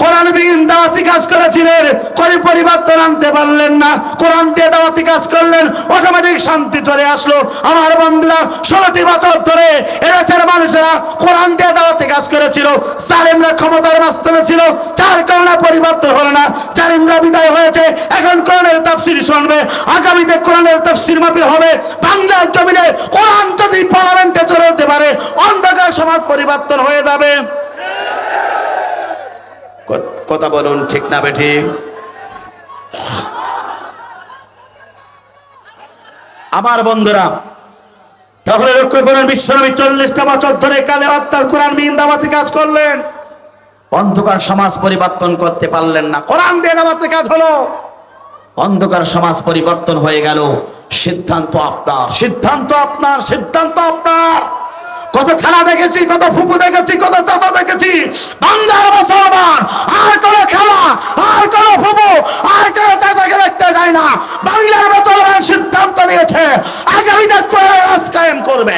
কোরআনবিহীন দাওয়াতি কাজ করেছিলেন, কোনো পরিবর্তন আনতে পারলেন না। কোরআন দিয়ে দাওয়াতি কাজ করলেন, অটোমেটিক শান্তি চলে আসলো। আমার বন্ধুরা 16টি বছর ধরে এদেশের মানুষেরা কোরআন দিয়ে দাওয়াতি কাজ করেছিল, জালিমরা ক্ষমতার মাঝখানে ছিল, যার কারণে পরিবর্তন হলো না। জালিমরা বিদায় হয়েছে, এখন কোরআনের তাফসীর শুনবে, আগামীতে কোরআনের তাফসীর মাহফিল হবে। বাংলার জমিনে কোরআন যদি পার্লামেন্টে চলে যেতে পারে, অন্ধকার সমাজ পরিবর্তন হয়ে যাবে। কথা বলুন ঠিক না বেঠিক? আমার বন্ধুরা, তাহলে লক্ষ্য করেন, বিশ্বনবী 40টা বছর ধরে কালে অর্থাৎ কোরআনবিহীন দাওয়াতি কাজ করলেন, অন্ধকার সমাজ পরিবর্তন করতে পারলেন না। কোরআন দিয়ে দাওয়াতি কাজ হলো, অন্ধকার সমাজ পরিবর্তন হয়ে গেল। সিদ্ধান্ত আপনার, সিদ্ধান্ত আপনার, সিদ্ধান্ত আপনার। কত খেলা দেখেছি, কত ফুপু দেখেছি, কত চাচা দেখেছি, বাংলার মুসলমান আর কোন খেলা, আর কোন ফুপু, আর কোন চাচাকে দেখতে যায় না। বাংলার মুসলমান সিদ্ধান্ত নিয়েছে আগামীতে কোরআন রাজ কায়েম করবে।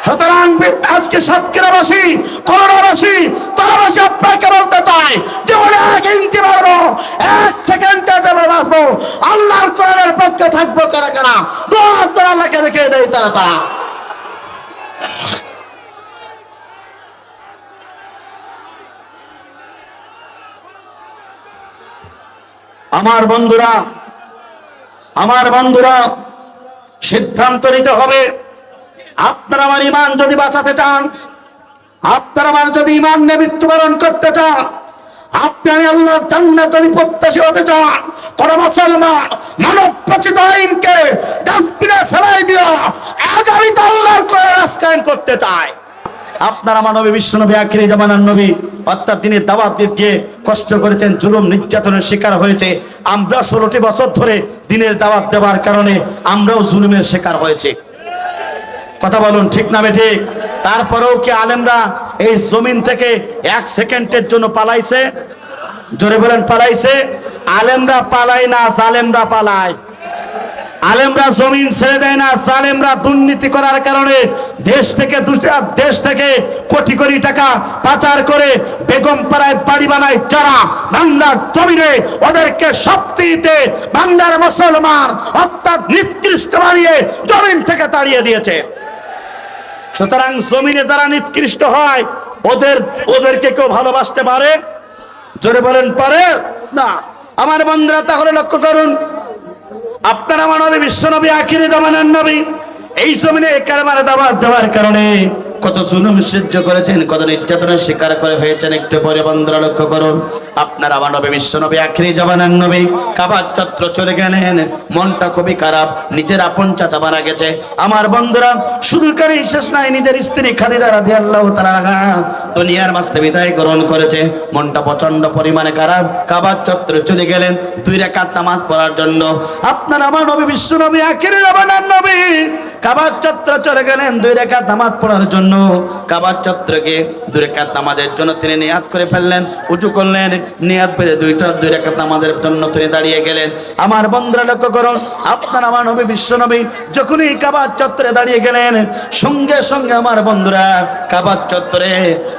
সুতরাং আজকে সাতক্ষীরাবাসী, করোনাবাসী, তারাবাসী আপনাকে বলতে চাই, জীবনে 1 ইঞ্চি মারবো, 1 সেকেন্ডে যেমন বাঁচবো, আল্লাহর কোরআনের পক্ষে থাকবো। কারা কারা দোয়া আল্লাহকে রেখে দেয় তারা তারা। আমার বন্ধুরা, আমার বন্ধুরা, সিদ্ধান্ত নিতে হবে। আপনারা আমার ঈমান যদি বাঁচাতে চান, আপনারা আমার যদি ঈমান নিয়ে মৃত্যুবরণ করতে চান, আপনি আমি আল্লাহর জান্নাত যদি প্রত্যাশী হতে চান, কোন মুসলমান মানব রচিত আইনকে ডাস্টবিনে ফেলাই দিয়া আগামীতে আল্লাহর কোরআন রাজ কায়েম করতে চায়। আপনার আমার নবী, বিশ্ব নবী, আখিরি জামানার নবী, অর্থাৎ দিনের দাওয়াত দিয়ে কষ্ট করেছেন, জুলুম নির্যাতনের শিকার হয়েছে। আমরা 16টি বছর ধরে দিনের দাওয়াত দেওয়ার কারণে আমরাও জুলুমের শিকার হয়েছে। কথা বলুন ঠিক না বেঠিক? তারপরেও কি আলেমরা এই জমিন থেকে 1 সেকেন্ডের জন্য পালাইছে? জোরে বলেন পালাইছে? আলেমরা পালায় না, জালেমরা পালায়। আলেমরা জমিন ছেড়ে দেয় না, জালেমরা দুর্নীতি করার কারণে দেশ থেকে কোটি কোটি টাকা পাচার করে বেগম পাড়ায় বাড়ি বানায় যারা বাংলার জমিনে, ওদেরকে সবচেয়ে বাংলার মুসলমান অর্থাৎ নিকৃষ্ট বানিয়ে জমিন থেকে তাড়িয়ে দিয়েছে। সুতরাং জমিনে যারা নিকৃষ্ট হয় ওদেরকে কেউ ভালোবাসতে পারে? জোরে বলেন, পারে না। আমার বন্ধুরা, তাহলে লক্ষ্য করুন, আপনার আমার নবী বিশ্বনবী আখিরি জামানার নবী এই জমিনে কালেমার দাওয়াত দেওয়ার কারণে কত জুলুম সহ্য করেছেন, কত নির্যাতনের শিকার করে হয়েছেন। একটু পরে বন্ধুরা লক্ষ্য করুন, আপনার আমার নবী বিশ্বনবী আখিরি জামানার নবী কাবার চত্বর চলে গেলেন, মনটা খুবই খারাপ, নিজের আপন চাচা মারা গেছে। আমার বন্ধুরা, শুধু কারই শেষ নাই, নিজের স্ত্রী খাদিজা রাদিয়াল্লাহু তাআলা দুনিয়ার মাঝে বিদায় গ্রহণ করেছে, মনটা প্রচন্ড পরিমাণে খারাপ। কাবার চত্বরে চলে গেলেন 2 রাকাত নামাজ পড়ার জন্য। আপনার আমার নবী বিশ্বনবী আখিরি জামানার নবী কাবার চত্বরে চলে গেলেন 2 রাকাত নামাজ পড়ার জন্য। কাবার চত্বরকে 2 রাকাত নামাজের জন্য তিনি নিয়াত করে ফেললেন, উঁচু করলেন, নিয়াত পেরে 2 রাকাত নামাজের জন্য তিনি দাঁড়িয়ে গেলেন। আমার বন্ধুরা লক্ষ্য করুন, আপনার আমার নবী বিশ্বনবী যখনই কাবার চত্বরে দাঁড়িয়ে গেলেন, সঙ্গে সঙ্গে আমার বন্ধুরা কাবার চত্বরে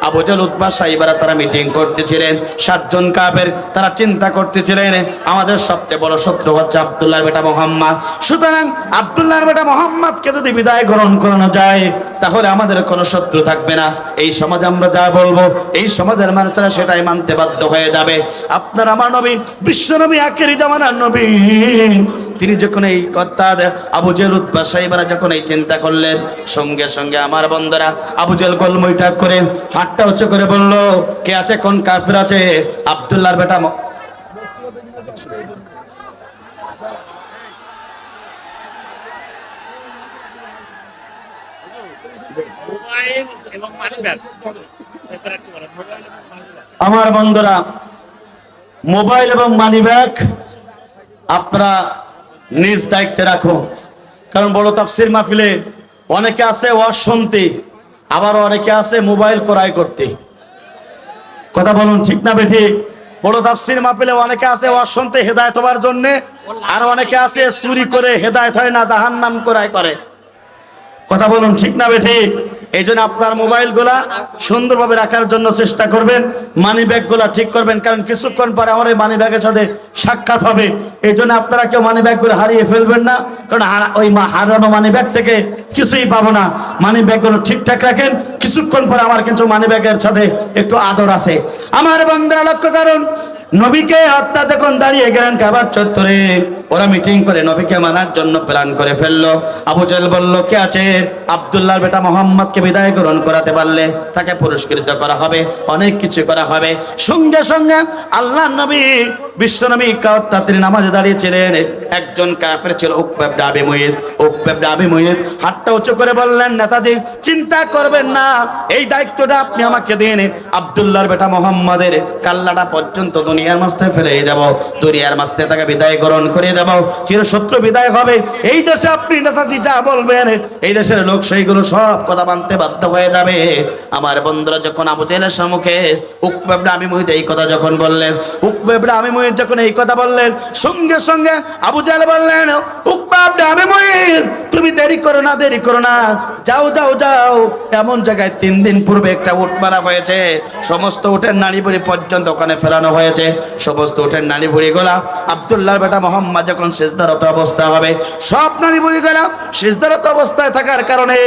আবু জাহল, উতবা, সাইবারা তারা মিটিং করতেছিলেন। 7 জন কাফের তারা চিন্তা করতেছিলেন, আমাদের সবচেয়ে বড় শত্রু হচ্ছে আব্দুল্লাহর বেটা মুহাম্মদ। সুতরাং আব্দুল্লাহর বেটা মুহাম্মদকে যদি বিদায় গ্রহণ করানো যায় তাহলে আমাদের কোনো শত্রু থাকবে না। এই সমাজে আমরা যা বলবো এই সমাজের মানুষরা সেটাই মানতে বাধ্য হয়ে যাবে। আপনার আমার নবী বিশ্বনবী আখিরি জামানার নবী তিনি যখন এই কথা আবু জাহল, উতবা, সাইবারা যখন এই চিন্তা করলেন, সঙ্গে সঙ্গে আমার বন্ধুরা আবু জাহল গোলমইটা করে হাতটা উঁচু করে বলল, কে আছে, কোন কাফির আছে? আব্দুল্লাহর বেটা আমার বন্ধুরা মোবাইল এবং মানি ব্যাগ আপনারা নিজ দায়িত্বে রাখুন। কারণ বড় তাফসীর মাহফিলে অনেকে আছে ওয়াজ শুনতে, আবার অনেকে আছে মোবাইল ক্রয় করতে। কথা বলুন, ঠিক না বেঠিক? বড় তাফসীর মাহফিলে অনেকে আছে ওয়াজ শুনতে হেদায়েত হওয়ার জন্য, আর অনেকে আছে চুরি করে হেদায়েত হয় না, জাহান্নাম ক্রয় করে। কথা বলুন, ঠিক না বেঠিক? এই জন্য আপনার মোবাইলগুলা সুন্দরভাবে রাখার জন্য চেষ্টা করবেন, মানি ব্যাগগুলা ঠিক করবেন, কারণ কিছুক্ষণ পরে আমার এই মানি ব্যাগের সাথে সাক্ষাৎ হবে। এই জন্য আপনারা কেউ মানি ব্যাগগুলো হারিয়ে ফেলবেন না, কারণ ওই হারানো মানি ব্যাগ থেকে কিছুই পাবো না। মানি ব্যাগগুলো ঠিকঠাক রাখেন, কিছুক্ষণ পরে আমার কিন্তু মানি ব্যাগের সাথে একটু আদর আছে। আমার বন্ধুরা লক্ষ্য করুন, নবীকে হত্যা যখন দাঁড়িয়ে গেলেন কাবার চত্বরে, ওরা মিটিং করে নবীকে মানার জন্য প্ল্যান করে ফেললো। আবু জাহল বলল, কে আছে? আব্দুল্লাহর বেটা মুহাম্মদকে বিদায় গ্রহণ করাতে পারলে তাকে পুরস্কৃত করা হবে, অনেক কিছু করা হবে। সঙ্গে সঙ্গে আল্লাহর নবী বিশ্বনবী তিনি নামাজে দাঁড়িয়েছিলেন। একজন কাফের ছিল উকবা ইবনে আবি মুইত। উকবা ইবনে আবি মুইত হাতটা উঁচু করে বললেন, নেতাজি চিন্তা করবেন না, এই দায়িত্বটা আপনি আমাকে দিন। আব্দুল্লাহর বেটা মুহাম্মদের কাল্লাটা পর্যন্ত দুনিয়ার মাঝে ফেলে দেব, দুনিয়ার মাঝে তাকে বিদায় গ্রহণ করে দেব, চিরশত্রু বিদায় হবে। এই দেশে আপনি নেতাজি যা বলবেন এই দেশের লোক সেইগুলো সব কথা মানতে বাধ্য হয়ে যাবে। আমার বন্ধুরা যখন আবু জাহলের সম্মুখে উকবা ইবনে আবি মুইত এই কথা যখন বললেন, উকবা ইবনে আবি মুইত যখন এই কথা বললেন, সঙ্গে সঙ্গে আবু জাহল বললেন, উকবা ইবনে আবি মুইত তুমি দেরি করো না, দেরি করো না, যাও যাও যাও, এমন জায়গায় 3 দিন পূর্বে একটা উট মারা হয়েছে, সমস্ত উটের নাড়ি ভুড়ি পর্যন্ত ওখানে ফেলানো হয়েছে। সমস্ত উটের নাড়ি ভুড়ি গোলা আব্দুল্লাহর বেটা মুহাম্মদ যখন সিজদারত অবস্থা হবে, সব নাড়ি ভুড়ি গোলা সিজদারত অবস্থায় থাকার কারণে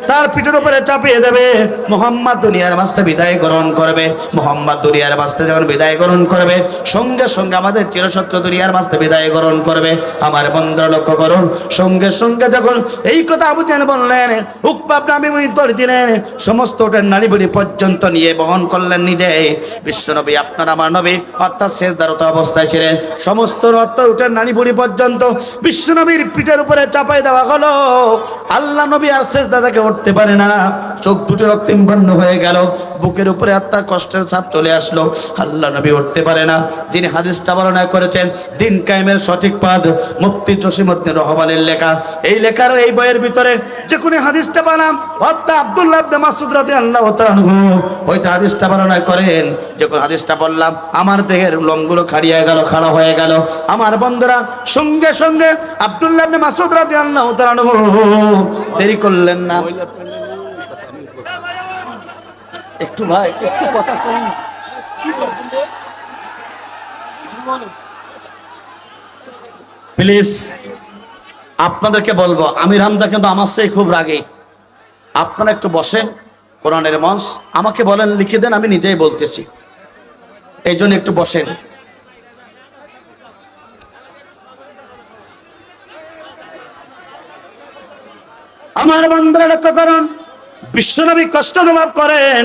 তার পিঠের উপরে চাপিয়ে দেবে। মুহাম্মদ দুনিয়ার মাঝে বিদায় গ্রহণ করবে। মুহাম্মদ দুনিয়ার মাঝে যখন বিদায় গ্রহণ করবে, সঙ্গে সঙ্গে আমাদের চিরশত্রু দুনিয়ার মাঝে বিদায় গ্রহণ করবে। আমার বন্ধুরা লক্ষ্য করুন, সঙ্গে সঙ্গে যখন এই কথা আবু জাহল বললেন, উকবা ইবনে আবি মুইত দৌড় দিলেন, সমস্ত উটের নাড়ি ভুড়ি পর্যন্ত নিয়ে বহন করলেন নিজে। বিশ্বনবী আপনার আমার নবী অর্থাৎ সিজদারত অবস্থায় ছিলেন, সমস্ত রক্ত উটের নাড়ি ভুড়ি পর্যন্ত বিশ্বনবীর পিঠের উপরে চাপাই দেওয়া হলো। আল্লাহ নবী আর সিজদা থেকে উঠতে পারে না, চোখ দুটো রক্তিম বর্ণ হয়ে গেল, বুকের উপরে আত্মার কষ্টের ছাপ চলে আসলো। আল্লাহ নবী উঠতে পারে না। যিনি হাদিসটা বর্ণনা করেছেন দিন কায়েমের সঠিক পথ, মুফতি জসিমউদ্দিন রহমানের লেখা, এই লেখার এই বইয়ের ভিতরে যে কোন হাদিসটা বানাম অর্থাৎ আব্দুল্লাহ ইবনে মাসউদ রাদিয়াল্লাহু তাআলা আনহু ওইটা হাদিসটা বর্ণনা করেন। যখন হাদিসটা বললাম আমার দেহের লোমগুলো খাড়িয়ে গেল, খাড়া হয়ে গেল। আমার বন্ধুরা সঙ্গে সঙ্গে আব্দুল্লাহ ইবনে মাসউদ রাদিয়াল্লাহু তাআলা আনহু দেরি করলেন না। একটু ভাই একটু কথা কম। প্লিজ আপনাদেরকে বলবো, আমির হামজা কিন্তু আমার চেয়ে খুব রাগী। আপনারা একটু বসেন, কোরআনের মঞ্চ, আমাকে বলেন লিখে দেন, আমি নিজেই বলতেছি, এই জন্য একটু বসেন। আমার বান্দারা লক্ষ্য করুন, বিশ্বনবী কষ্ট অনুভব করেন।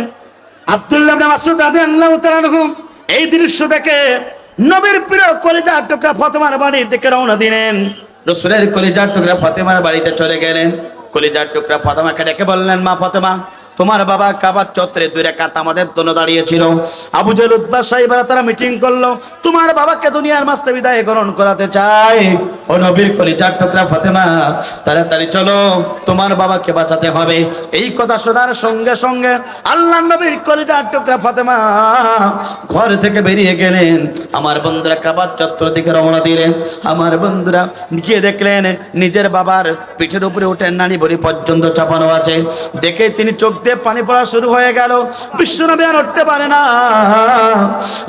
আব্দুল্লাহ ইবনে মাসউদ রাদিয়াল্লাহু তাআলা আনহু এই দৃশ্য দেখে নবীর প্রিয় কলিজার টুকরা ফাতেমার বাড়ির দিকে রওনা দিলেন। রাসূলের কলিজার টুকরা ফাতেমার বাড়িতে চলে গেলেন। কলিজার টুকরা ফাতেমাকে ডেকে বললেন, মা ফাতেমা, তোমার বাবা কাবার চত্বরে 2 রাকাত আমাদের জন্য দাঁড়িয়েছিল। আবু জাহল উতবা সাহেবরা তারা মিটিং করলো, তোমার বাবাকে দুনিয়ার মাঝে বিদায় গ্রহণ করাতে চায়। ও নবীর কলিজার টুকরা ফাতেমা, তাড়াতাড়ি চলো, তোমার বাবাকে বাঁচাতে হবে। এই কথা শোনার সঙ্গে সঙ্গে আল্লাহর নবীর কলিজার টুকরা ফাতেমা ঘর থেকে বেরিয়ে গেলেন। আমার বন্ধুরা কাবার চত্বর দিকে রওনা দিলেন। আমার বন্ধুরা গিয়ে দেখলেন নিজের বাবার পিঠের উপরে উঠে নানি বড়ি পর্যন্ত চাপানো আছে। দেখে তিনি চোখ দিয়ে পানি পড়া শুরু হয়ে গেল। বিশ্বনবী আর উঠতে পারে না,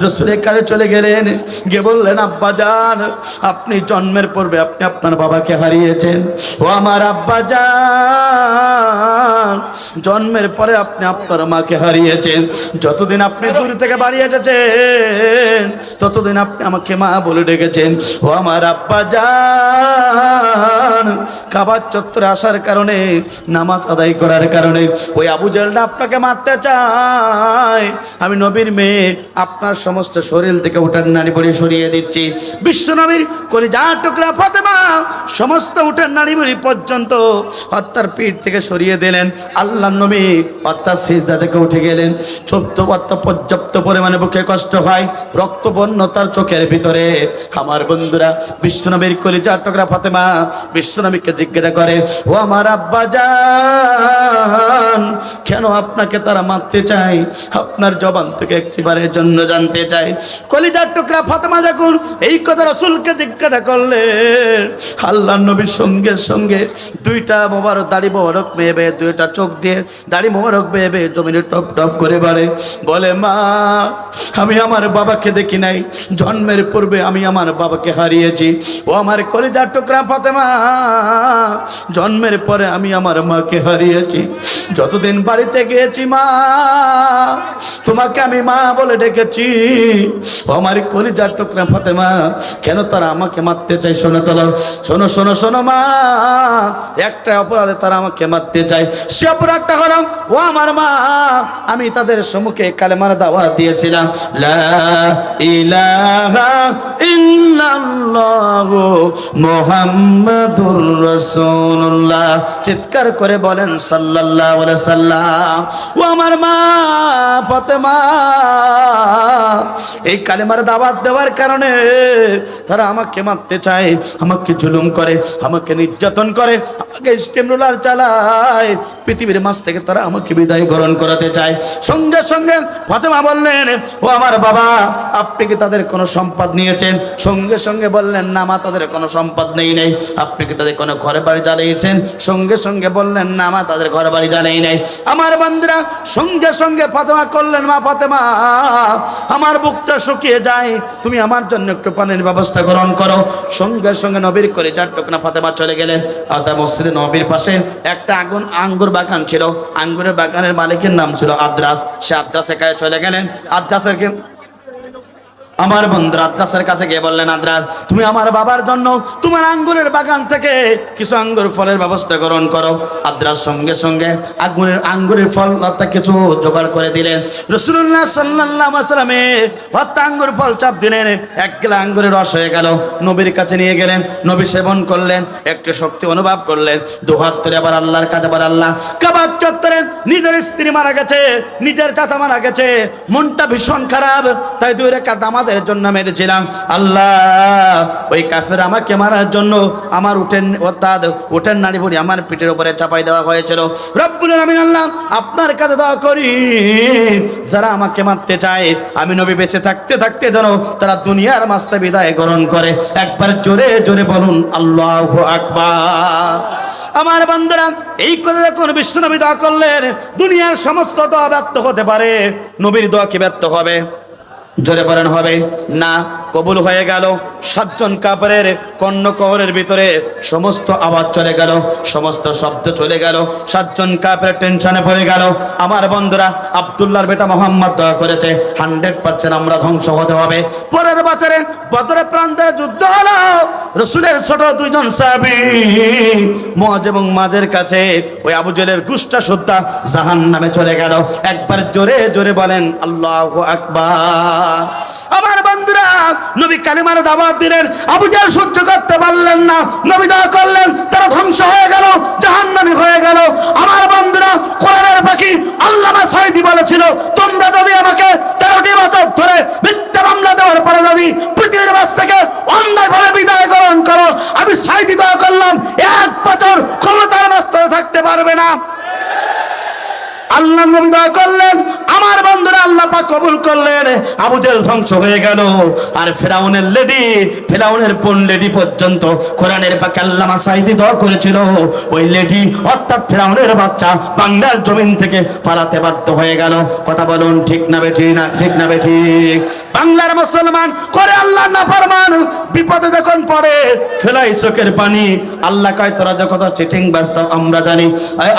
রাসূলের কাছে চলে গেলেন, গিয়ে বললেন, আব্বাজান, আপনি জন্মের পূর্বে আপনি আপনার বাবাকে হারিয়েছেন। ও আমার আব্বাজান, জন্মের পরে আপনি আপনার মাকে হারিয়েছেন। যতদিন আপনি দূর থেকে বাড়ি এসেছেন ততদিন আপনি আমাকে মা বলে ডেকেছেন। ও আমার আব্বাজান, কাবার চত্বরে আসার কারণে, নামাজ আদায় করার কারণে ওই আবু জাহলটা আপনাকে মারতে চায়। আমি নবীর মেয়ে, আপনার সমস্ত শরীর থেকে উঠার নাড়ি ভুঁড়ি সরিয়ে দিচ্ছি। বিশ্ব নবীর কলিজার টুকরা ফাতেমা সমস্ত উঠার নাড়ি ভুঁড়ি পর্যন্ত হত্যার পিঠ থেকে সরিয়ে দিলেন। আল্লাহ নবী হত্যার সিজদা থেকে উঠে গেলেন। পর্যাপ্ত পরিমাণে বুকে কষ্ট হয়, রক্তবর্ণ তার চোখের ভিতরে। আমার বন্ধুরা, বিশ্বনবীর কলিজার টুকরা ফাতেমা বিশ্বনবীকে জিজ্ঞাসা করে, ও আমার আব্বাজান, কেন আপনাকে তারা মারতে চায়? আপনার জবান থেকে একটিবারের জন্য জানতে চাই। কলিজার টুকরা ফাতেমা যখন এই কথা রাসূলকে জিজ্ঞাসা করলেন, আল্লাহর নবীর সঙ্গে সঙ্গে 2টা মোবারক দাড়ি মোবারক বেয়ে বেয়ে, 2টা চোখ দিয়ে দাড়ি মোবারক বেয়ে বেয়ে জমিনে টপ টপ করে বাড়ে। বলে, মা, আমি আমার বাবাকে দেখি নাই, জন্মের পূর্বে আমি আমার বাবাকে হারিয়েছি। ও আমার কলিজার টুকরা ফাতেমা, জন্মের পরে আমি আমার মাকে হারিয়েছি। যতদিন বাড়িতে গিয়েছি মা, তোমাকে আমি মা বলে ডেকেছি। আমার কলিজার টুকরা ফাতেমা, কেন তারা আমাকে মারতে চাই? শোনো তোলো, শোনো শোনো শোনো মা, একটা অপরাধে তারা আমাকে মারতে চায়। সে অপরাধটা হলো, ও আমার মা, আমি তাদের সম্মুখে কালেমার দাওয়াত দিয়েছিলাম, লা ইলাহা ইল্লাল্লাহু মুহাম্মাদুর রাসূলুল্লাহ। চিৎকার করে বলেন সাল্লাল্লাহু আলাইহি সাল্লাম। ও আমার মা ফাতেমা, এই কালেমার দাওয়াত দেওয়ার কারণে তারা আমাকে মারতে চায়, আমাকে জুলুম করে, আমাকে নির্যাতন করে, আমাকে স্টিম রোলার চালায়। পৃথিবীর মাঝ থেকে তারা আমাকে বিদায় গ্রহণ করাতে চায়। সঙ্গে সঙ্গে ফাতেমা বললেন, ও আমার বাবা, আপনি কি তাদের কোনো সম্পদ নিয়েছেন? সঙ্গে সঙ্গে বললেন, না মা, তাদের কোনো সম্পদ নেই। আপনি কি তাদের কোনো ঘরে বাড়ি জ্বালিয়েছেন? সঙ্গে সঙ্গে বললেন, না মা, তাদের ঘরে বাড়ি জ্বালাই নাই। আমার বান্দিরা সঙ্গে সঙ্গে ফাতেমা করলেন, মা ফাতেমা, আমার বুকটা শুকিয়ে যায়, তুমি আমার জন্য একটু পানির ব্যবস্থা গ্রহণ করো। সঙ্গে সঙ্গে নবীর কলিজার টুকরা ফাতেমা চলে গেলেন। মসজিদে নবীর পাশে একটা আঙ্গুর বাগান ছিল। আঙ্গুরের বাগানের মালিকের নাম ছিল আদ্রাস। সে আদ্রাসের কাছে চলে গেলেন। আদ্রাসের আমার বন্ধু আদ্রাসের কাছে গিয়ে বললেন, আদ্রাস, তুমি আমার বাবার জন্য তোমার আঙ্গুরের বাগান থেকে কিছু আঙ্গুর ফলের ব্যবস্থা গ্রহণ করো। আদ্রাস সঙ্গে সঙ্গে আঙ্গুরের ফল কিছু জোগাড় করে দিলেন। রাসূলুল্লাহ সাল্লাল্লাহু আলাইহি ওয়াসাল্লামে আঙ্গুর ফল চাপ দিলেন। 1 গিলা আঙ্গুরের রস হয়ে গেল। নবীর কাছে নিয়ে গেলেন। নবী সেবন করলেন, একটু শক্তি অনুভব করলেন। দুহাত ধরে আবার আল্লাহর কাছে, আবার আল্লাহ। কাবার চত্বরে নিজের স্ত্রী মারা গেছে, নিজের চাচা মারা গেছে, মনটা ভীষণ খারাপ। তাই 2 রাকাত নামাজ তাদের জন্য মেরেছিলাম। আল্লাহ ওই কাফের আমাকে মারার জন্য আমার উটের নাড়ি ভুড়ি আমার পিঠের উপরে চাপাই দেওয়া হয়েছিল। রব্বুল আলামিন আল্লাহ আপনার কাছে দোয়া করি, যারা আমাকে মারতে চায় আমি নবী বেঁচে থাকতে থাকতে যেন তারা দুনিয়ার মাস্তে বিদায় গ্রহণ করে। একবার জোরে জোরে বলুন আল্লাহু আকবার। আমার বান্দারা, এই কথা যখন বিশ্বনবী দোয়া করলেন, দুনিয়ার সমস্ত দোয়া ব্যর্থ হতে পারে, নবীর দোয়া কি ব্যর্থ হবে? জোরে বলেন হবে না। কবুল হয়ে গেল। 7 জন কাফেরের কর্ণকহরের ভিতরে সমস্ত আওয়াজ চলে গেল, সমস্ত শব্দ চলে গেল, 7 জন কাফের টেনশনে পড়ে গেল। আমার বন্ধুরা, আব্দুল্লাহর বেটা মোহাম্মদ দোয়া করেছে 100% আমরা ধ্বংস হতে হবে। পরের বছরে বদরের প্রান্তরে যুদ্ধ হলো। রাসূলের ছোট 2 জন সাহাবী মুআজ এবং মাজের কাছে ওই আবু জেলের গুষ্টা সুদ্ধা জাহান্নামে চলে গেল। একবার জোরে জোরে বলেন আল্লাহু আকবার। আমার বন্ধুরা, নবী কালিমার দাওয়াত দিলেন, আবু জাহেল সহ্য করতে পারলেন না, নবী দোয়া করলেন, তারা ধ্বংস হয়ে গেল, জাহান্নামী হয়ে গেল। আমার বন্ধুরা, কোরআনের পাখি আল্লামা সাঈদী বলেছিল, তোমরা যদি আমাকে 13টি বছর ধরে মিথ্যা মামলা দেওয়ার পরে যদি পৃথিবীর বাস থেকে অন্যায়ভাবে বিদায় গ্রহণ করো, আমি সাঈদী দোয়া করলাম 1 বছর ক্ষমতার মাস্তানে থাকতে পারবে না। আল্লাহ নবী দোয়া করলেন, আমার বন্ধুরা আল্লাহ পাক কবুল করলেন। আবু জেহেল ধ্বংস হয়ে গেল। আর ফেরাউনের লেডি, ফেরাউনের কোন লেডি পর্যন্ত কোরআনের পাকে আল্লামা সাঈদী দোয়া করেছিল, ওই লেডি অর্থাৎ ফেরাউনের বাচ্চা বাংলার জমিন থেকে পালাতে বাধ্য হয়ে গেল। কথা বলুন ঠিক না বেঠিক? না ঠিক না বেঠিক? বাংলার মুসলমান করে আল্লাহ নাফরমান, বিপদে যখন পড়ে ফেলাই চোখের পানি। আল্লাহ কয় তোরা যে কত চিটিং বাস্তব আমরা জানি।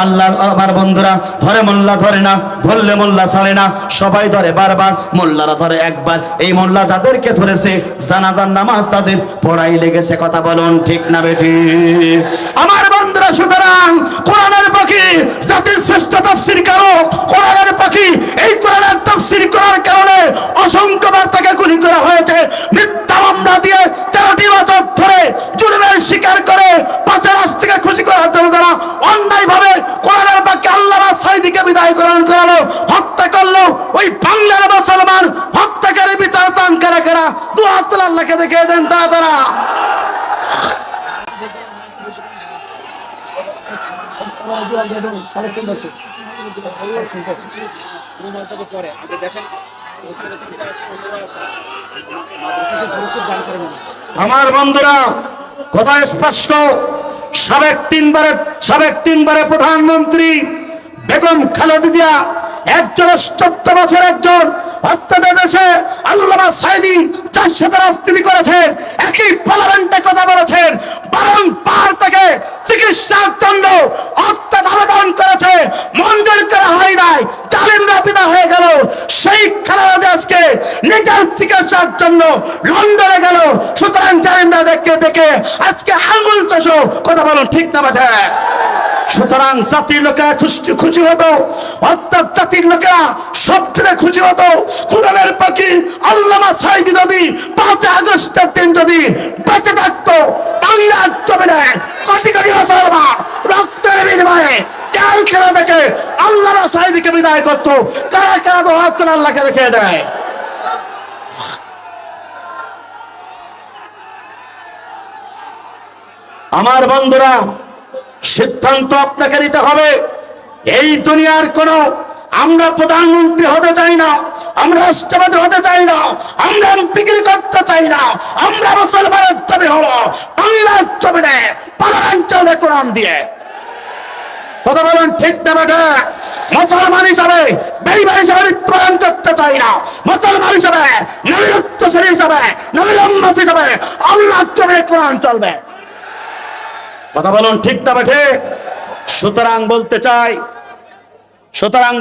আল্লাহ আমার বন্ধুরা, ধরে মোল্লা ধরে না, ধরলে মোল্লা ছাড়ে না, সবাই ধরে বারবার, মোল্লারা ধরে একবার। এই মোল্লা যাদেরকে ধরেছে জানাজার নামাজ তাদের পড়াই লেগেছে। কথা বলুন ঠিক না বেঠিক? আমার বন্ধুরা, সুতরাং কোরআনের পাখি জাতির শ্রেষ্ঠ তাফসীরকারক কোরআনের পাখি, এই কোরআনের তাফসীর করার কারণে অসংখ্যবার তাকে গুলি করা হয়েছে। মিথ্যা মামলা দিয়ে 13টি বছর ধরে জুলুমের শিকার করে 5 রাষ্ট্র থেকে খুশি করার জন্য তারা অন্যায়ভাবে কোরআনের পাখি আল্লামা সাঈদীকে বিদায় গ্রহণ করালো, হত্যা করলো। ওই বাংলার মুসলমান হত্যাকারী বিচার চান কারা কারা? 2 হাত তুলে আল্লাহকে দেখিয়ে দেন তারা। আমার বন্ধুরা, কথা স্পষ্ট। সাবেক তিনবারের প্রধানমন্ত্রী বেগম খালেদা জিয়া একজন 14 বছর একজন অত্যাদেশে আল্লামা সাঈদী যার সাথে রাজনীতি করেছেন, একই পার্লামেন্টে কথা বলেছেন, বারংবার তাকে চিকিৎসার জন্য অর্থাৎ আবেদন করেছে, মঞ্জুর করা হয় নাই, জালিমরা বিদা হয়ে গেল। সেই খালেদা জিয়া আজকে নিজের চিকিৎসার জন্য লন্ডনে গেল। সুতরাং জালিমরা দেখে দেখে আজকে আঙুল চষো। কথা বলুন ঠিক না বেঠা? সুতরাং জাতির লোকেরা খুশি হতো, অর্থাৎ জাতির লোকেরা সবচেয়ে খুশি হতো কোরআনের পাখি আল্লামা সাঈদী যদি 5 আগস্টের দিন যদি বেঁচে থাকতো, বাংলার জমিনে কোটি কোটি মুসলমান রক্তের বিনিময়ে জেল খেলা থেকে আল্লামা সাঈদীকে বিদায় করতো। কারা কারা তো হাত তুলে আল্লাহকে দেখিয়ে দেয়। আমার বন্ধুরা, সিদ্ধান্ত আপনাকে নিতে হবে। এই দুনিয়ার কোন আমরা প্রধানমন্ত্রী হতে চাই না, আমরা রাষ্ট্রপতি হতে চাই না, আমরা বিক্রি করতে চাই না, আমরা মুসলমানের জমি হলো বাংলার জমিনে পার্লামেন্টে কোরআন দিয়ে। কথা বলেন ঠিক না বেটা? মুসলমান হিসাবে বেঈমান হিসাবে মৃত্যুবরণ করতে চাই না, মুসলমান হিসাবে নবীর উত্তরসূরি হিসাবে নবীর উম্মত হিসাবে আল্লাহর জমিনে কোরআন চলবে। কথা বলুন ঠিক না বেঠে? সুতরাং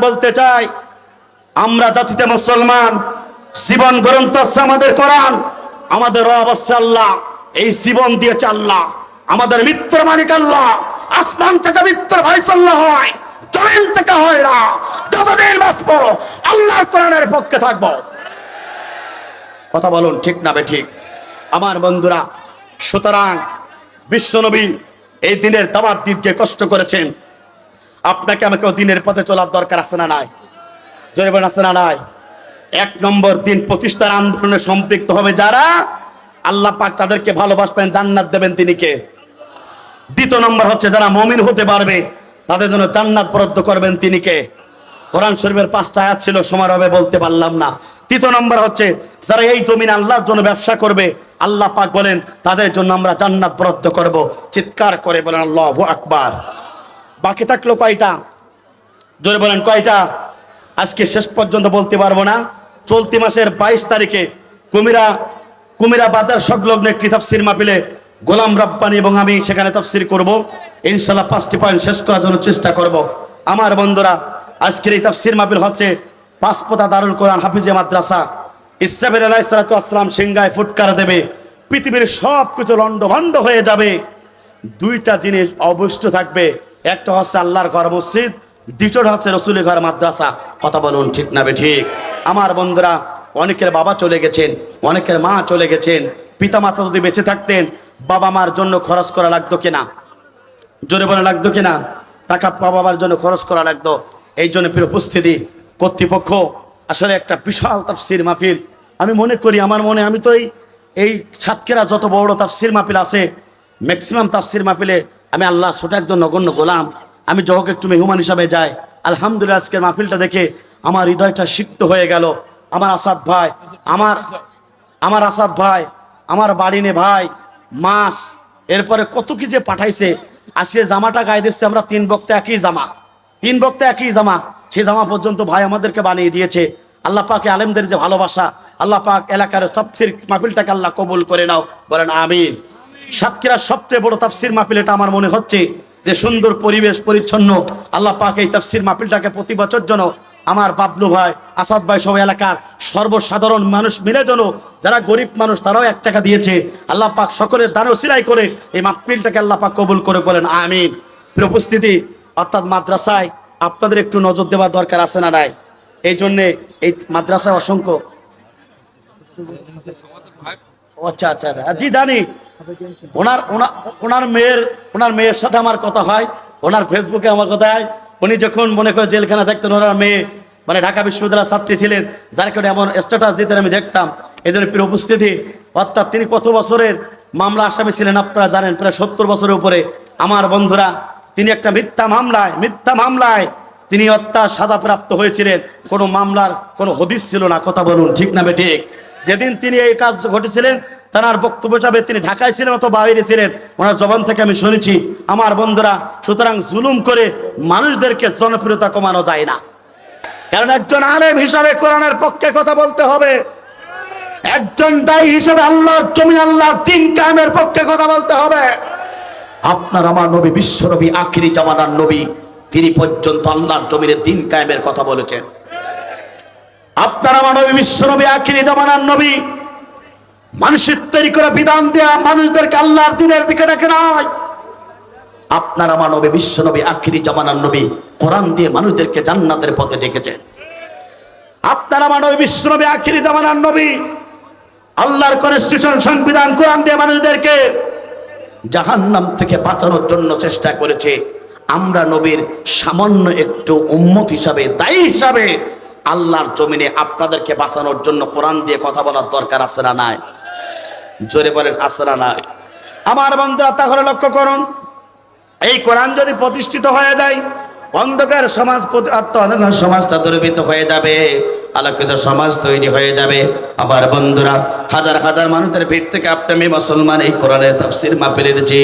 বলতে চাই আমরা জাতিতে মুসলমান, জীবন গ্রন্থ হচ্ছে আমাদের কোরআন, আমাদের রব হচ্ছে আল্লাহ। এই জীবন দিয়েছে আল্লাহ, আমাদের মৃত্যুর মালিক আল্লাহ। আসমান থেকে মৃত্যুর ফয়সালা হয়, জমিন থেকে হয় না। যতদিন বাঁচবো আল্লাহর কোরআনের পক্ষে থাকবো। কথা বলুন ঠিক না বেঠিক? আমার বন্ধুরা, সুতরাং বিশ্বনবী এই দিনের দাওয়াত দিতে কষ্ট করেছেন। আপনাকে আমাকেও দিনের পথে চলার দরকার আছে না নাই? জোরে বলেন আছে না নাই? এক নম্বর, দিন প্রতিষ্ঠার আন্দোলনে সম্পৃক্ত হবে যারা, আল্লাহ পাক তাদেরকে ভালোবাসবেন, জান্নাত দেবেন তিনি কে? দ্বিতীয় নম্বর হচ্ছে যারা মুমিন হতে পারবে তাদের জন্য জান্নাত বরাদ্দ করবেন তিনি কে? কোরআন শরীফের 5টা আয়াত ছিল, সময় হবে বলতে পারলাম না। তৃতীয় নম্বর হচ্ছে যারা এই জমিনে আল্লাহর জন্য ব্যবসা করবে, আল্লাহ পাক বলেন তাদের জন্য আমরা জান্নাত বরাদ্দ করব। চিৎকার করে বলেন আল্লাহু আকবার। বাকি থাকলো কয়টা? জোরে বলেন কয়টা? আজকে শেষ পর্যন্ত বলতে পারবো না। চলতি মাসের 22 তারিখে কুমিরা বাজার সংলগ্ন একটি তাফসীর মাহফিলে গোলাম রাব্বানী এবং আমি সেখানে তাফসীর করব। ইনশাআল্লাহ 5টি পয়েন্ট শেষ করার জন্য চেষ্টা করব। আমার বন্ধুরা, আজকের এই তাফসীর মাহফিল হচ্ছে পাঁচপোতা দারুল কোরআন হাফিজে মাদ্রাসা। ইসরাফিল আলাইহিস সালাতু ওয়াসসালাম সিংহায় ফুৎকার দেবে, পৃথিবীর সব কিছু লণ্ডভণ্ড হয়ে যাবে। দুইটা জিনিস অবশিষ্ট থাকবে, একটা হচ্ছে আল্লাহর ঘর মসজিদ, দ্বিতীয়টা হচ্ছে রসুলের ঘর মাদ্রাসা। কথা বলুন ঠিক না ঠিক? আমার বন্ধুরা, অনেকের বাবা চলে গেছেন, অনেকের মা চলে গেছেন। পিতামাতা যদি বেঁচে থাকতেন, বাবা মার জন্য খরচ করা লাগতো কিনা? জোরে বলে লাগতো কিনা? টাকা বাবা মার জন্য খরচ করা লাগতো। এই জন্য প্রিয় উপস্থিতি, কর্তৃপক্ষ আসলে একটা বিশাল তাফসীর মাহফিল আমি মনে করি, আমার মনে, আমি তো এই সাতক্ষীরা যত বড় তাফসীর মাহফিল আছে, ম্যাক্সিমাম তাফসীর মাহফিলে আমি আল্লাহ ছোট একজন নগণ্য গোলাম, আমি যখন একটু মেহমান হিসাবে যাই। আলহামদুলিল্লাহ আজকের মাহফিলটা দেখে আমার হৃদয়টা সিক্ত হয়ে গেল। আমার আসাদ ভাই, আমার আসাদ ভাই, আমার বাড়িনে ভাই মাস, এরপরে কত কি যে পাঠাইছে। আজকে জামাটা গায়ে দিচ্ছে, আমরা 3 বক্তা একই জামা, সেই জামা পর্যন্ত ভাই আমাদেরকে বানিয়ে দিয়েছে। আল্লাহ পাকে আলেমদের যে ভালোবাসা, আল্লাহ পাক এলাকার তাফসীর মাহফিলটাকে আল্লাহ কবুল করে নাও, বলেন আমিন। সাতক্ষীরার সবচেয়ে বড় তাফসীর মাহফিল এটা আমার মনে হচ্ছে, যে সুন্দর পরিবেশ পরিচ্ছন্ন। আল্লাহ পাক এই তাফসীর মাহফিলটাকে প্রতি বছর যেন আমার বাবলু ভাই, আসাদ ভাই, সব এলাকার সর্বসাধারণ মানুষ মিলে যেন, যারা গরিব মানুষ তারাও 1 টাকা দিয়েছে, আল্লাহ পাক সকলের দান ওসিলাই করে এই মাহফিলটাকে আল্লাহ পাক কবুল করে, বলেন আমিন। প্রিয় উপস্থিতি, অর্থাৎ মাদ্রাসায় আপনাদের একটু নজর দেওয়ার দরকার আছে না নাই? এই জন্যে এই মাদ্রাসায় অসংখ্য, আচ্ছা আচ্ছা জি জানি, ওনার মেয়ের সাথে আমার কথা হয়, ওনার ফেসবুকে আমার কথা হয়। উনি যখন মনে করে জেলখানা থাকতেন, ওনার মেয়ে মানে ঢাকা বিশ্ববিদ্যালয়ের ছাত্রী ছিলেন, যার কারণে এমন স্ট্যাটাস দিতেন আমি দেখতাম। এই জন্য প্রিয় উপস্থিতি, অর্থাৎ তিনি কত বছরের মামলা আসামি ছিলেন আপনারা জানেন, প্রায় 70 বছরের উপরে। আমার বন্ধুরা, তিনি একটা মিথ্যা মামলায় তিনি হত্যা সাজাপ্রাপ্ত হয়েছিলেন। কোনো মামলার কোনো হদিস ছিল না। কথা বলুন ঠিক না বেঠিক? যেদিন তিনি এই কাজ ঘটেছিলেন, তার বক্তব্য যাবে তিনি ঢাকায় ছিলেন অথবা বাইরে ছিলেন, ওনার জবান থেকে আমি শুনেছি। আমার বন্ধুরা, সুতরাং জুলুম করে মানুষদেরকে জনপ্রিয়তা কমানো যায় না। কারণ একজন আলেম হিসাবে কোরআনের পক্ষে কথা বলতে হবে, একজন দায়ী হিসাবে আল্লাহর জমিন, আল্লাহর দ্বীন কায়েমের পক্ষে কথা বলতে হবে। আপনার আমার নবী, বিশ্ব নবী, আখিরি জামানার নবী, তিনি পর্যন্ত আল্লাহর জমিনের দ্বীন কায়েমের কথা বলেছেন। আপনার আমার নবী, বিশ্ব নবী, আখিরি জামানার নবী, মানুষের তৈরি করে বিধান দেয়া মানুষদেরকে আল্লাহর দ্বীনের দিকে ডেকে নয়। আপনার আমার নবী, বিশ্ব নবী, আখিরি জামানার নবী, কোরআন দিয়ে মানুষদেরকে জান্নাতের পথে ডেকেছেন। আপনার আমার নবী, বিশ্ব নবী, আখিরি জামানার নবী, আল্লাহর কনস্টিটিউশন, সংবিধান, কোরআন দিয়ে মানুষদেরকে জাহান্নাম থেকে বাঁচানোর জন্য চেষ্টা করেছে। আমরা নবীর সামান্য একটু উম্মত হিসাবে, দায়ী হিসাবে আল্লাহর জমিনে আপনাদেরকে বাঁচানোর জন্য কোরআন দিয়ে কথা বলার দরকার আছে না নাই? জোরে বলেন আছে না নাই? আমার বন্ধুরা, তাহলে লক্ষ্য করুন, এই কোরআন যদি প্রতিষ্ঠিত হয়ে যায়, অন্ধকার সমাজ, সমাজটা দুর্বৃত্ত হয়ে যাবে, আলোকিত সমাজ তৈরি হয়ে যাবে। আবার বন্ধুরা, হাজার হাজার মানুষের ভিড় থেকে আপনি আমি মুসলমান এই কোরআনের তাফসীর মাহফিলের যে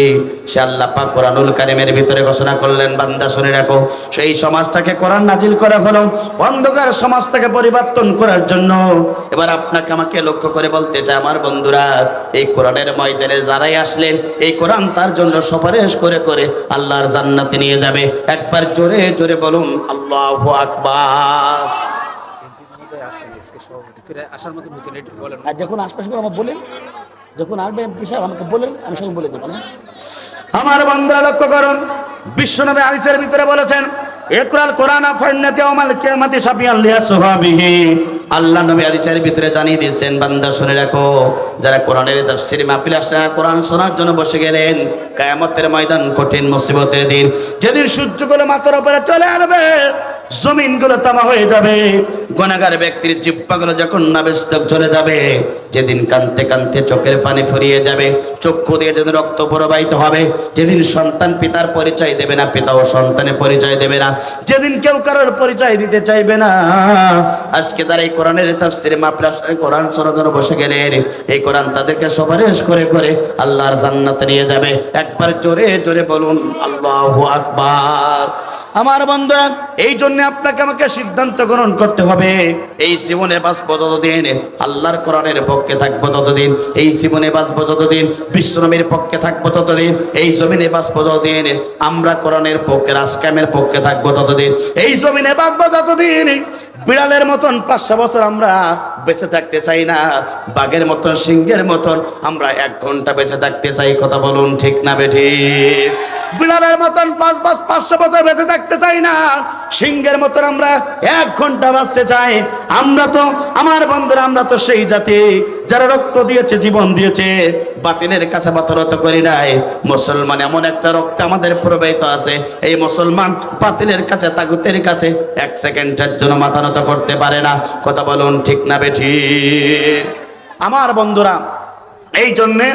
সে আল্লাহ পাক কোরআনুল কারীমের ভিতরে ঘোষণা করলেন, বান্দা শুনে রাখো, সেই সমাজটাকে কোরআন নাজিল করা হলো অন্ধকার সমাজটাকে পরিবর্তন করার জন্য। এবার আপনাকে আমাকে লক্ষ্য করে বলতে চাই, আমার বন্ধুরা, এই কোরআনের ময়দানে যারাই আসলেন, এই কোরআন তার জন্য সুপারিশ করে করে আল্লাহর জান্নাতে নিয়ে যাবে। একবার জোরে জোরে বলুন আল্লাহু আকবার। আর যখন আশপাশ করে আমার বলেন, যখন আসবেন বিষয় আমাকে বলেন, আমি সঙ্গে বলে দেবো না। আমার বন্ধুরা লক্ষ্য করুন, বিশ্বনবী হাদিসের ভিতরে বলেছেন, ইকরাল কোরআন ফাইন্নাতি ইয়াউমাল কিয়ামাতি শাফিআন লিআসহাবিহি। আল্লাহ নবী হাদিসের ভিতরে জানিয়ে দিয়েছেন, বান্দা শুনে রাখো, যারা কোরআনের তাফসীর মাহফিলে আসলে কোরআন শোনার জন্য বসে গেলেন, কিয়ামতের ময়দান, কঠিন মুসিবতের দিন, যেদিন সূর্যগুলো মাথার উপরে চলে আসবে, জমিনগুলো তামা হয়ে যাবে, গুনাহগার ব্যক্তির জিহ্বাগুলো যখন নাবিস্তক চলে যাবে, যেদিন কাঁদতে কাঁদতে চোখের পানি ফুরিয়ে যাবে, চক্ষু দিয়ে যেদিন রক্ত প্রবাহিত হবে, যেদিন সন্তান পিতার পরিচয় দেবে না, পিতা ও সন্তানের পরিচয় দেবে না, যেদিন কেউ কারোর পরিচয় দিতে চাইবে না। আজকে যারা এই কোরআনের তাফসীরে মাহফিল কোরআন শোনার জন্য বসে গেলেন, এই কোরআন তাদেরকে সুপারিশ করে করে আল্লাহর জান্নাতে নিয়ে যাবে। একবার জোরে জোরে বলুন আল্লাহু আকবার। আমার বন্ধুরা, এই জন্য আপনাকে আমাকে সিদ্ধান্ত গ্রহণ করতে হবে, এই জীবনে বাঁচবো যতদিন আল্লাহর কোরআনের পক্ষে থাকবো ততদিন, এই জীবনে বাঁচবো যতদিন বিশ্বনবীর পক্ষে থাকবো ততদিন, এই জমিনে বাঁচবো যতদিন আমরা কোরআনের পক্ষে রাজকামের পক্ষে থাকবো ততদিন, এই জমিনে বাঁচবো যতদিন বিড়ালের মতন 500 বছর আমরা বেঁচে থাকতে চাই না, বাঘের মতন সিংহের মতন আমরা 1 ঘন্টা বেঁচে থাকতে চাই। কথা বলুন ঠিক না বেঠিক? বিড়ালের মতন 500 বছর বেঁচে থাকতে চাই না, সিংহের মতন আমরা 1 ঘন্টা বাঁচতে চাই। আমরা তো আমার বন্ধুরা, আমরা তো সেই জাতি যারা রক্ত দিয়েছে, জীবন দিয়েছে, বাতিলের কাছে বাতরত করি নাই। মুসলমান এমন একটা রক্ত আমাদের প্রবাহিত আছে, এই মুসলমান বাতিলের কাছে, তাগুতের কাছে 1 সেকেন্ডের জন্য মাথা নত করতে পারে না। কথা বলুন ঠিক না বেঠিক? আমার বন্ধুরা, এই জন্যে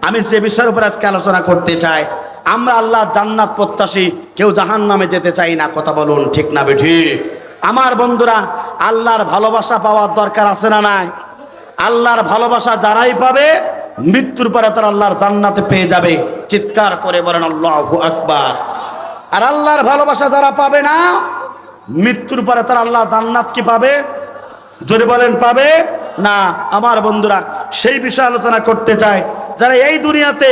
আমি যে বিষয়ের উপর আজকে আলোচনা করতে চাই, আমরা আল্লাহ জান্নাত প্রত্যাশী, কেউ জাহান্নামে যেতে চাই না। কথা বলুন ঠিক না বেঠিক? আমার বন্ধুরা, আল্লাহর ভালোবাসা পাওয়ার দরকার আছে না নাই? আল্লাহর ভালোবাসা যারাই পাবে মৃত্যুর পরে তারা আল্লাহর জান্নাতে পেয়ে যাবে। চিৎকার করে বলেন আল্লাহু আকবার। আর আল্লাহর ভালোবাসা যারা পাবে না, মৃত্যুর পরে তারা আল্লাহ জান্নাত কি পাবে? জোরে বলেন পাবে না। আমার বন্ধুরা, সেই বিষয়ে আলোচনা করতে চাই। যারা এই দুনিয়াতে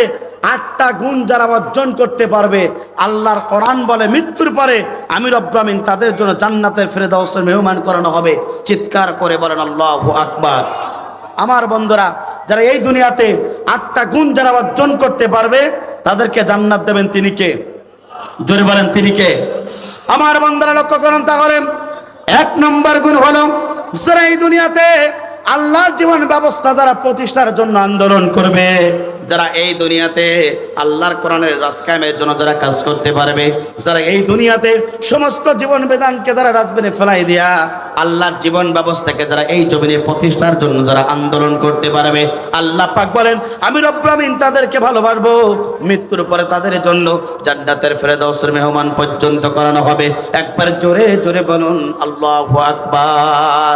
8টা গুণ যারা অর্জন করতে পারবে, আল্লাহর কোরআন বলে মৃত্যুর পরে আমি রব্বুল আমিন তাদের জন্য জান্নাতের ফেরদাউসের মেহমান করানো হবে। চিৎকার করে বলেন আল্লাহু আকবার। আমার বন্ধুরা, যারা এই দুনিয়াতে 8টা গুণ যারা অর্জন করতে পারবে, তাদেরকে জান্নাত দেবেন তিনি কে? জোরে বলেন তিনি কে? আমার বন্ধুরা লক্ষ্য করুন, তাহলে 1 নম্বর গুণ হলো, যারা এই দুনিয়াতে আল্লাহর জীবন ব্যবস্থা যারা প্রতিষ্ঠার জন্য আন্দোলন করবে, যারা এই দুনিয়াতে আল্লাহর কোরআনের রাজকায়েমের জন্য যারা কাজ করতে পারবে, যারা এই দুনিয়াতে সমস্ত জীবন বিধানকে যারা রাজবেনে ফেলাই দিয়া আল্লাহর জীবন ব্যবস্থাকে যারা এই জমিনে প্রতিষ্ঠার জন্য যারা আন্দোলন করতে পারবে, আল্লাহ পাক বলেন আমি রব্বুল আমিন তাদেরকে ভালোবাসবো। মৃত্যুর পরে তাদের জন্য জান্নাতের ফেরদাউসের মেহমান পর্যন্ত করানো হবে। একবার জোরে জোরে বলুন আল্লাহু আকবার।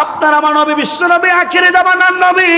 আপনার আমার নবী, বিশ্ব নবী, আখিরে জামানার নবী,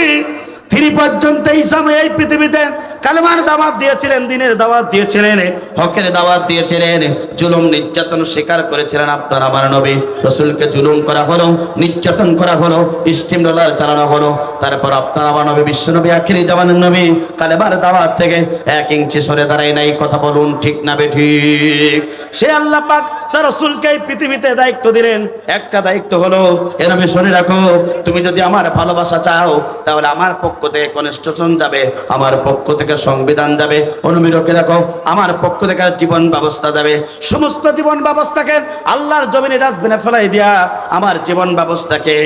তিনি পর্যন্ত এই সময় এই পৃথিবীতে কালেমার দাওয়াত দিয়েছিলেন, দিনের দাওয়াত দিয়েছিলেন, হকের দাওয়াত দিয়েছিলেন। জুলুম নির্যাতন স্বীকার করেছিলেন আপনার আমার নবী। রাসূলকে জুলুম করা হলো, নির্যাতন করা হলো, স্টিম রোলার চালানো হলো। তারপর আপনার আমার নবী, বিশ্ব নবী, আখিরি জামানের নবী, কালেমার দাওয়াত থেকে 1 ইঞ্চি সরে দাঁড়ায় নাই। কথা বলুন ঠিক না বেঠিক? সে আল্লাহ পাক তার রাসূলকে এই পৃথিবীতে দায়িত্ব দিলেন। একটা দায়িত্ব হলো, এর আমি শুনে রাখো, তুমি যদি আমার ভালোবাসা চাও, তাহলে আমার পক্ষ থেকে কনস্টিটিউশন যাবে, আমার পক্ষ থেকে সংবিধান যাবে। অনুমিরকে রাখো, আমার পক্ষ থেকে জীবন ব্যবস্থা যাবে। সমস্ত জীবন ব্যবস্থাকে আল্লাহর জমিনে ডাস্টবিনে ফেলাই দিয়া আমার জীবন ব্যবস্থাকে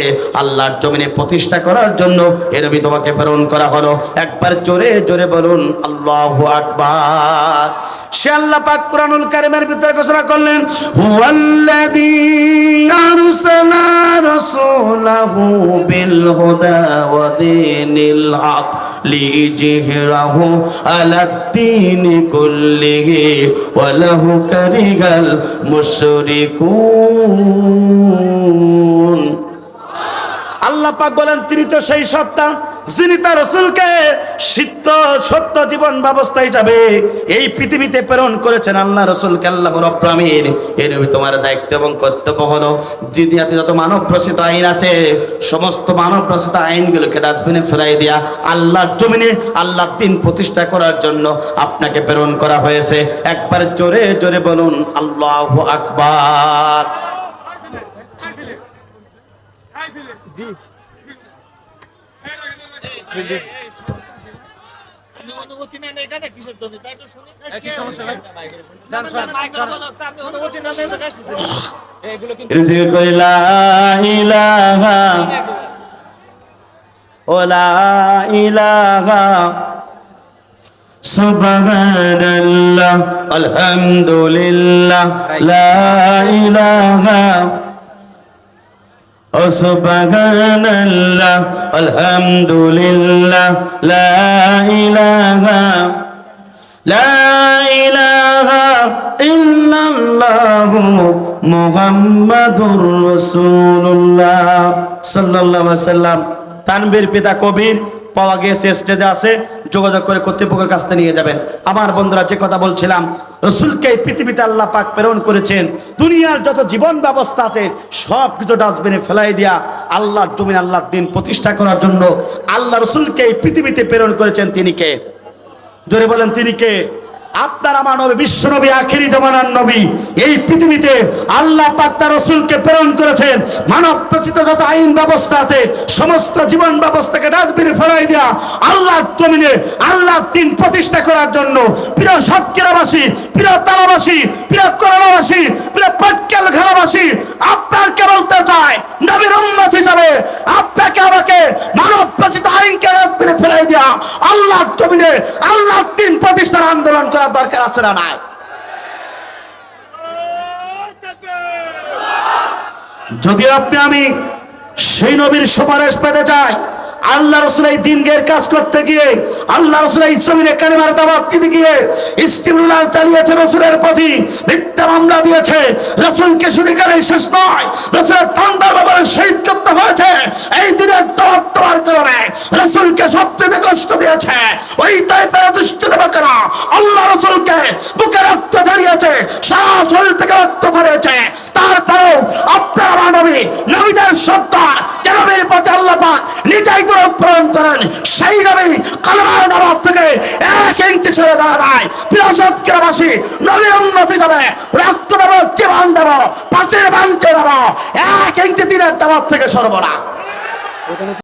আল্লাহর জমিনে প্রতিষ্ঠা করার জন্য এরবি তোমাকে প্রেরণ করা হলো। একবার জোরে জোরে বলুন আল্লাহু আকবার। সে আল্লাহ পাক কুরআনুল কারীমের ভিতরে ঘোষণা করলেন, হুয়াল্লাযী আরসালা রাসূলাহু বিল হুদা ওয়া দীনিল হক লিইজহিরাহু আলাদ-দীনি কুল্লিহি ওয়া লাহু কারিহাল মুশরিকুন। আল্লাহ পাক বলেন তিনি তো সেই সত্তা যিনি তার রাসূলকে সত্য জীবন ব্যবস্থা হিসাবে এই পৃথিবীতে প্রেরণ করেছেন। আল্লাহ রাসূলকে আল্লাহ রাব্বুল আমিন এর তোমার দায়িত্ব এবং কর্তব্য হলো দুনিয়াতে যত মানব রচিত আইন আছে, সমস্ত মানব রচিত আইনগুলোকে ডাস্টবিনে ফেলাই দিয়া আল্লাহর জমিনে আল্লাহর দ্বীন প্রতিষ্ঠা করার জন্য আপনাকে প্রেরণ করা হয়েছে। একবার জোরে জোরে বলুন আল্লাহু আকবার। সুবহানাল্লাহ আলহামদুলিল্লাহ লা ইলাহা ও সুবহানাল্লাহ আলহামদুলিল্লাহ লা ইলাহা ইল্লাল্লাহু মুহাম্মাদুর রাসূলুল্লাহ সাল্লাল্লাহু আলাইহি ওয়াসাল্লাম। তানভীর পিতা কবির পাওয়া গিয়েছে, স্টেজে আছে, যোগাযোগ করে কর্তৃপক্ষের কাছে নিয়ে যাবেন। আমার বন্ধুরা, যে কথা বলছিলাম, রসুলকে এই পৃথিবীতে আল্লাহ পাক প্রেরণ করেছেন দুনিয়ার যত জীবন ব্যবস্থা আছে সব কিছু ডাস্টবিনে ফেলাই দিয়া আল্লাহর জমিন আল্লাহর দিন প্রতিষ্ঠা করার জন্য আল্লাহ রসুলকে এই পৃথিবীতে প্রেরণ করেছেন। তিনি কে? জোরে বলেন, তিনি কে? আপনার আমার নবী, বিশ্ব নবী, আখেরি জামানার নবী। এই পৃথিবীতে আল্লাহ পাক তার রাসূলকে প্রেরণ করেছেন মানব রচিত যত আইন ব্যবস্থা আছে সমস্ত জীবন ব্যবস্থাকে ডাস্টবিনে ফেলাই দেয়া আল্লাহর জমিনে আল্লাহর দ্বীন প্রতিষ্ঠা করার জন্য। প্রিয় সাতক্ষীরাবাসী, প্রিয় তালাবাসী, প্রিয় করলাবাসী, প্রিয় পাটকেল ঘাটাবাসী, আপনাকে বলতে চাই, নবীর উম্মত হিসাবে আপনাকে আমাকে মানব রচিত আইনকে ডাস্টবিনে ফেলাই দেয়া আল্লাহর জমিনে আল্লাহর দ্বীন প্রতিষ্ঠার আন্দোলন করার দরকার আছে না নাই? যদি আমি সেই নবীর সুপারিশ পেতে চাই, আল্লাহ রাসূল এই দ্বীনের কাজ করতে গিয়ে, আল্লাহ রাসূল এই জমিনে কালেমার দাওয়াত দিতে গিয়ে ইস্তিগফার চালিয়েছে, রাসূলের প্রতি মিথ্যা মামলা দিয়েছে, রাসূলকে শুধু করেই শেষ নয়, রাসূলের তান্ডার ব্যাপারে শহীদ করতে হয়েছে। এই দিনের দাওয়াত দেওয়ার কারণে রাসূলকে সবচেয়ে কষ্ট দিয়েছে ওই তাইফের দুষ্ট দেবকেরা। আল্লাহ রাসূলকে বুকে রক্ত ঝরিয়েছে, সারা শরীর থেকে রক্ত ঝরিয়েছে, তারপরেও আপনার আমার নবী, নবীদের সত্তার যে নবীর প্রতি আল্লাহ পাক নিজেই দরদ প্রেরণ করেন, সেই নবী কালেমার দাওয়াত থেকে এক ইঞ্চি সরে দাঁড়ায়। প্রিয় সাতক্ষীরাবাসী, নবীর উম্মত হিসাবে রক্ত দেব, জীবন দেব, পাঁচের বাঞ্চে দেব, এক ইঞ্চি দিনের দাওয়াত থেকে সরব না।